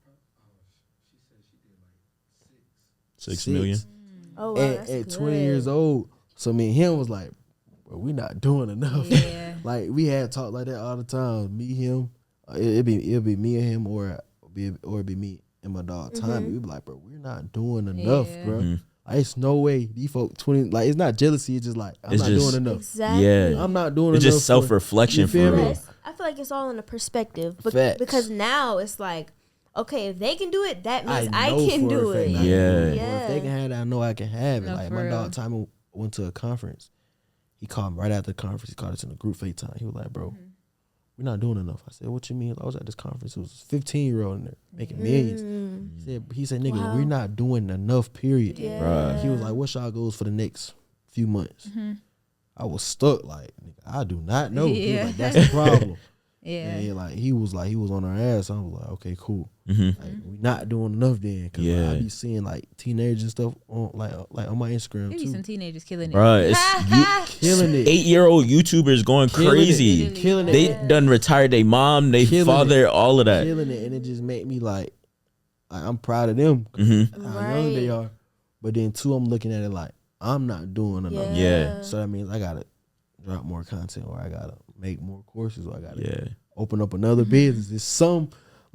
6 million. Oh wow, At, that's at good. 20 years old. So me and him was like, bro, we not doing enough. Yeah. Like we had talk like that all the time. Me, him, it'd be me and him, or it'd be me and my dog Tommy. We'd be like, bro, we're not doing enough, Yeah. bro. Mhm. Like, it's no way these folk 20. Like it's not jealousy. It's just like I'm It's not just- doing enough. Exactly. Yeah. I'm not doing It's enough. just self-reflection you for feel me? real. Yes. I feel like it's all in a perspective. Facts. Because now it's like, okay, if they can do it, that means I know can for a do fact it. I can Yeah. do it. Yeah. If they can have it, I know I can have it. No, Like for my real. dog Tommy went to a conference. He called me right after the conference. He called us in a group FaceTime. He was like, bro, we're not doing enough. I said, what you mean? I was at this conference. It was a 15-year-old in there making millions. He said, nigga, Wow. we're not doing enough, period. Yeah. Bruh. He was like, what's y'all goals for the next few months? I was stuck like, nigga, I do not know. He was Yeah. like, that's the problem. Yeah. And he was on our ass. I was like, okay, cool. Mhm. Like, we not doing enough then. Cause Yeah. I be seeing like teenagers and stuff on like on my Instagram Maybe too. some teenagers killing it. Bruh, it's Killing it. 8-year-old YouTubers going Killing crazy. it. Killing it. They done retired their mom, they Killing father, all of that. Killing it. And it just made me like I'm proud of them. Mhm. How young they are. But then too, I'm looking at it like I'm not doing enough. Yeah. So that means I gotta drop more content, or I gotta make more courses, or I gotta Yeah. open up another business.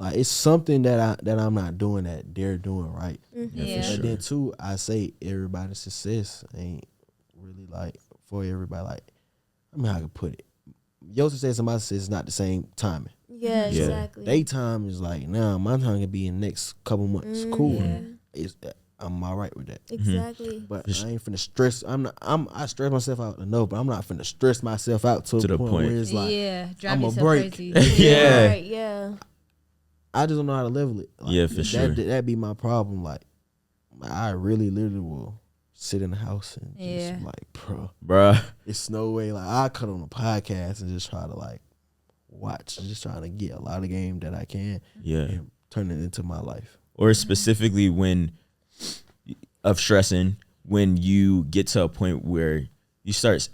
It's something that I'm not doing that they're doing right. Yeah. for But then sure. too, I say everybody's success ain't really like for everybody. Like, I mean, how I can put it. Your success and my success is not the same timing. Yeah, Yeah. exactly. They time is like now. My time can be in the next couple months. Cool. Yeah. I'm all right with that. Exactly. But I ain't finna stress. I stress myself out enough, but I'm not finna stress myself out to the the point point. where it's like yeah. Drive I'ma yourself break. crazy. Yeah. Right, yeah. I just don't know how to level it. Like, Yeah, for sure. That be my problem. Like I really literally will sit in the house and Yeah. just like, bro, Bruh. it's no way. Like I cut on a podcast and just try to like watch, and just trying to get a lot of game that I can Yeah. and turn it into my life. Or specifically when of stressing, when you get to a point where you start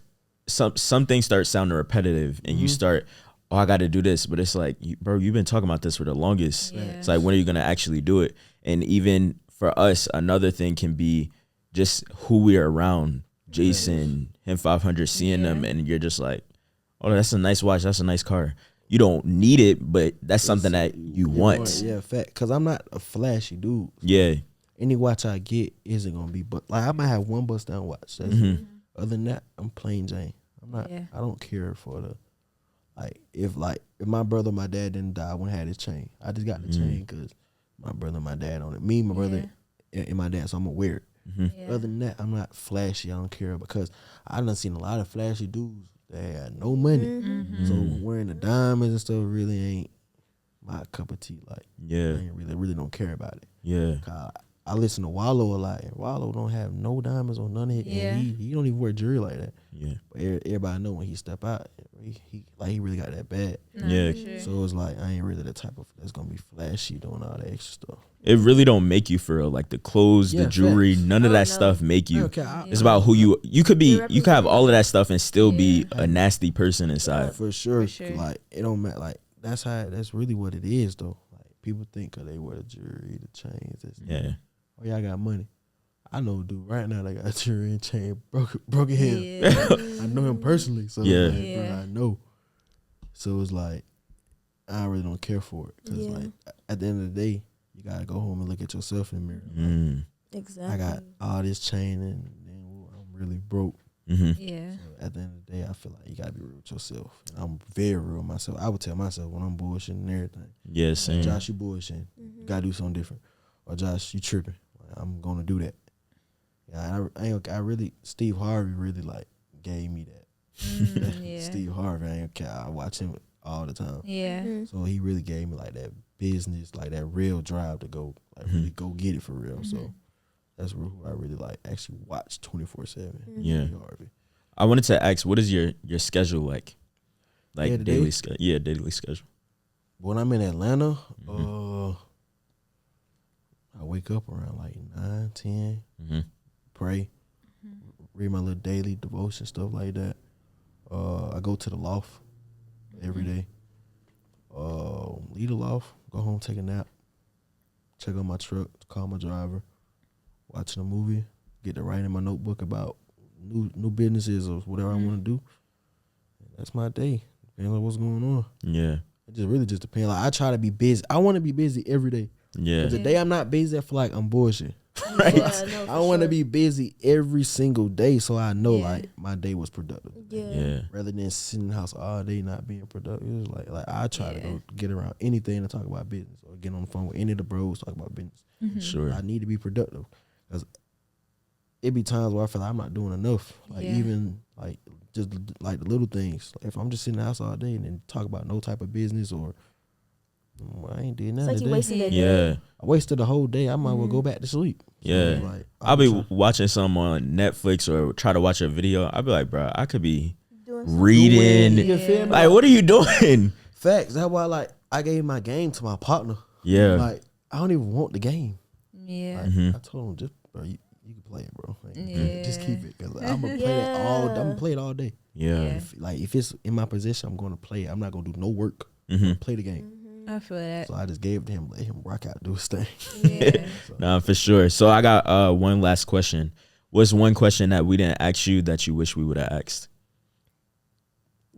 some things start sounding repetitive and you start, oh, I got to do this, but it's like, bro, you've been talking about this for the longest. Yeah. It's like, when are you gonna actually do it? And even for us, another thing can be just who we are around. Jason, him 500, seeing them, and you're just like, oh, that's a nice watch, that's a nice car. You don't need it, but that's something that you want. Yeah, fact. Cause I'm not a flashy dude. Yeah. Any watch I get isn't gonna be, but like I might have one bust down watch. That's it. Other than that, I'm plain Jane. I'm not. Yeah. I don't care for the if my brother, or my dad didn't die, I wouldn't have this chain. I just got the chain because my brother, and my dad on it. Me, my brother, and my dad. So I'm aware. Yeah. Other than that, I'm not flashy. I don't care because I done seen a lot of flashy dudes that had no money. So wearing the diamonds and stuff really ain't my cup of tea. Like, Yeah. I ain't really don't care about it. Yeah. 'Cause I listen to Wallow a lot, and Wallow don't have no diamonds on none of it, Yeah. and he don't even wear jewelry like that. Yeah. But everybody know when he step out, he really got that bad. Nah, Yeah. for sure. So it's like I ain't really the type of that's gonna be flashy doing all that extra stuff. It really don't make you for real. Like the clothes, Yeah, the jewelry, none of Oh, that no. stuff make you. Okay, I- It's about who you could be. You're You could have all of that stuff and still be Yeah. a nasty person inside. for sure. For sure. Like it don't matter. Like that's really what it is though. Like people think 'cause they wear the jewelry, the chains. Yeah. Oh yeah, I got money. I know a dude right now that got jewelry and chain broken him. Yeah. I know him personally, so Yeah. like, bro, Yeah. I know. So it's like I really don't care for it because Yeah. like at the end of the day, you gotta go home and look at yourself in the mirror. Like, Mm. Exactly. I got all this chain and then I'm really broke. Hmm. Yeah. So at the end of the day, I feel like you gotta be real with yourself. And I'm very real with myself. I would tell myself when I'm bullshitting and everything. Yeah. Same. Josh, you bullshitting. You gotta do something different. Or Josh, you tripping. Like, I'm gonna do that. Yeah, I really Steve Harvey really like gave me that. Yeah. Steve Harvey, I ain't care. I watch him all the time. Yeah. So he really gave me like that business, like that real drive to go, like really go get it for real. So that's who I really like. Actually watch 24/7. Yeah. Steve Harvey. I wanted to ask, what is your schedule like? Like Day to daily day? schedule. Yeah, daily schedule. When I'm in Atlanta, I wake up around like 9, 10, pray, read my little daily devotion, stuff like that. I go to the loft every day. Leave the loft, go home, take a nap, check on my truck, call my driver, watching a movie, get to write in my notebook about new businesses or whatever I want to do. That's my day. Depends on what's going on. Yeah. It just really just depends. Like I try to be busy. I want to be busy every day. Yeah. The day I'm not busy, I feel like I'm bullshit. Right? Yeah, no, I want to sure. be busy every single day so I know like my day was productive. Yeah. Rather than sitting in the house all day not being productive. It's like I try to go get around anything to talk about business or get on the phone with any of the bros talk about business. Sure. I need to be productive because it be times where I feel like I'm not doing enough. Like even like just like the little things. Like if I'm just sitting in the house all day and then talk about no type of business or I ain't did nothing It's like today. you wasted a day. Yeah. I wasted the whole day. I might well go back to sleep. So Yeah. it's like, I'll be watching some on Netflix or try to watch a video. I'll be like, bro, I could be Doing something. reading. You feel me? Like, what are you doing? Facts. That's why like I gave my game to my partner. Yeah. Like I don't even want the game. Yeah. Like, I told him just bro, you can play it, bro. Like, just keep it because I'm gonna play it all. I'm gonna play it all day. Yeah. If it's in my position, I'm gonna play it. I'm not gonna do no work. I'm gonna play the game. I feel that. So I just gave it to him, let him rock out, do his thing. Yeah. Nah, for sure. So I got one last question. What's one question that we didn't ask you that you wish we would have asked?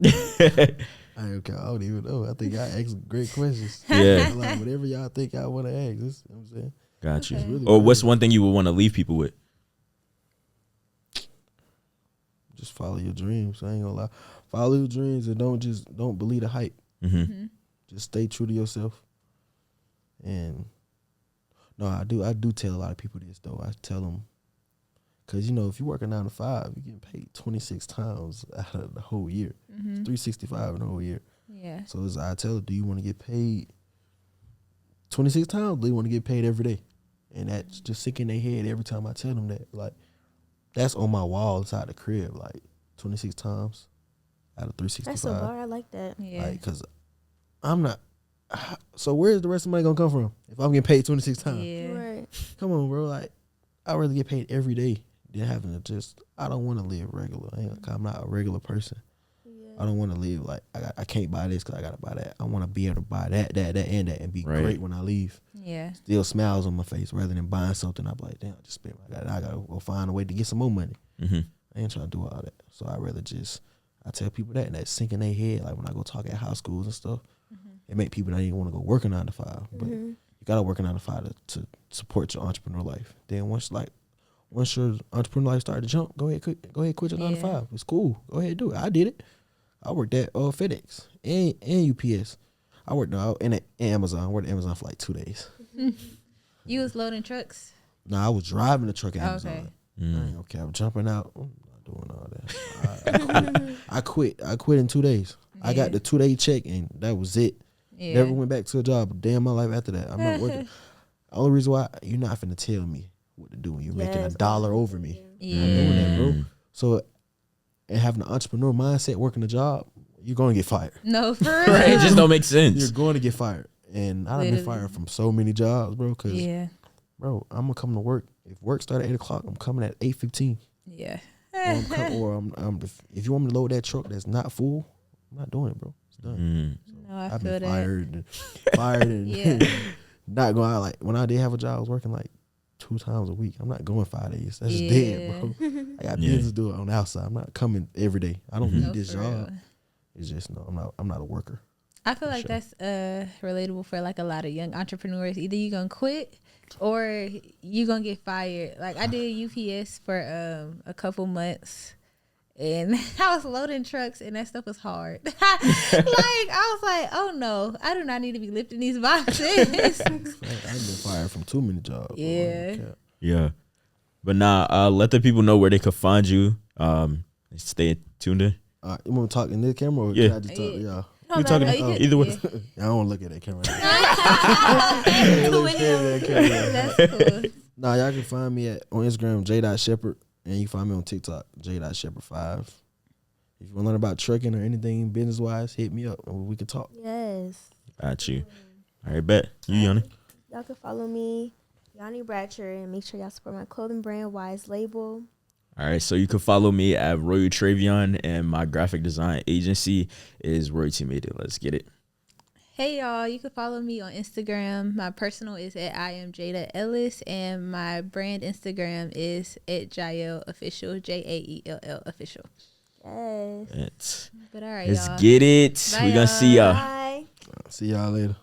I don't even know. I think I asked great questions. Yeah. Like whatever y'all think I want to ask. This, you know what I'm saying? Got you. Really Or what's good. one thing you would want to leave people with? Just follow your dreams. I ain't gonna lie. Follow your dreams and don't believe the hype. Just stay true to yourself. And no, I do tell a lot of people this though. I tell them, cause if you work a 9 to 5, you getting paid 26 times out of the whole year. 365 in the whole year. Yeah. So I tell them, do you want to get paid 26 times? Or do you want to get paid every day? And that's just sick in their head every time I tell them that. Like that's on my wall inside the crib. Like 26 times out of 365. That's so bar. I like that. Yeah. Like, cause I'm not. So where's the rest of the money gonna come from if I'm getting paid 26 times? Yeah. Right. Come on, bro. Like, I'd rather get paid every day than having to just. I don't want to live regular. I'm not a regular person. Yeah. I don't want to live like I can't buy this because I gotta buy that. I want to be able to buy that, and that, and be Right. great when I leave. Yeah. Still smiles on my face rather than buying something. I'm like, damn, I just spent. I gotta go find a way to get some more money. I ain't trying to do all that. So I rather just. I tell people that, and that's sinking their head. Like when I go talk at high schools and stuff, it make people not even want to go work a 9 to 5. But you gotta work a 9 to 5 to support your entrepreneur life. Then once your entrepreneur life started to jump, go ahead quit your 9 to 5. It's cool. Go ahead, do it. I did it. I worked at FedEx and UPS. I worked in Amazon. I worked at Amazon for like 2 days. You was loading trucks? No, I was driving the truck at Amazon. Okay. I ain't okay. I'm jumping out. I'm not doing all that. I quit. I quit in 2 days. I got the 2 day check and that was it. Yeah. Never went back to a job a day in my life after that. I'm not working. The only reason why you're not finna tell me what to do when you're making $1 over me. Yeah. I'm doing that, bro. So, and having an entrepreneur mindset, working a job, you're gonna get fired. No, for real. Right. It just don't make sense. You're going to get fired. And I've been Literally. fired from so many jobs, bro. Cause, Yeah. bro, I'm gonna come to work. If work started at 8 o'clock, I'm coming at 8:15. Yeah. Or if you want me to load that truck that's not full, I'm not doing it, bro. It's done. No, I I've feel been that. fired and Yeah. not going out. Like when I did have a job, I was working like 2 times a week. I'm not going 5 days. That's just dead, bro. I got business to do it on the outside. I'm not coming every day. I don't need this for job. real. It's just I'm not a worker. I feel like sure. that's relatable for like a lot of young entrepreneurs. Either you gonna quit or you gonna get fired. Like I did UPS for a couple months, and I was loading trucks, and that stuff was hard. Like I was like, oh no, I do not need to be lifting these boxes. I've been fired from too many jobs. bro. I Yeah. don't care. Yeah. But nah, let the people know where they could find you. Stay tuned in. You want to talk in this camera or Yeah. can I just talk to y'all? You talking either way. I don't want to look at that camera. That's cool. Nah, y'all can find me on Instagram, j.sheppard, and you can find me on TikTok, j.sheppard5. If you want to learn about trucking or anything business-wise, hit me up and we can talk. Yes. Got you. All right, bet. You, Yanni? Y'all can follow me Yanni Bratcher, and make sure y'all support my clothing brand, Wise Label. All right, so you can follow me at Royal Travion, and my graphic design agency is Royalty Media. Let's get it. Hey y'all, you can follow me on Instagram. My personal is at I am Jada Ellis, and my brand Instagram is at Jael Official, JAELL Official. Yes. But all right, Let's y'all. get it. Bye, We're gonna see y'all. Bye. See y'all later.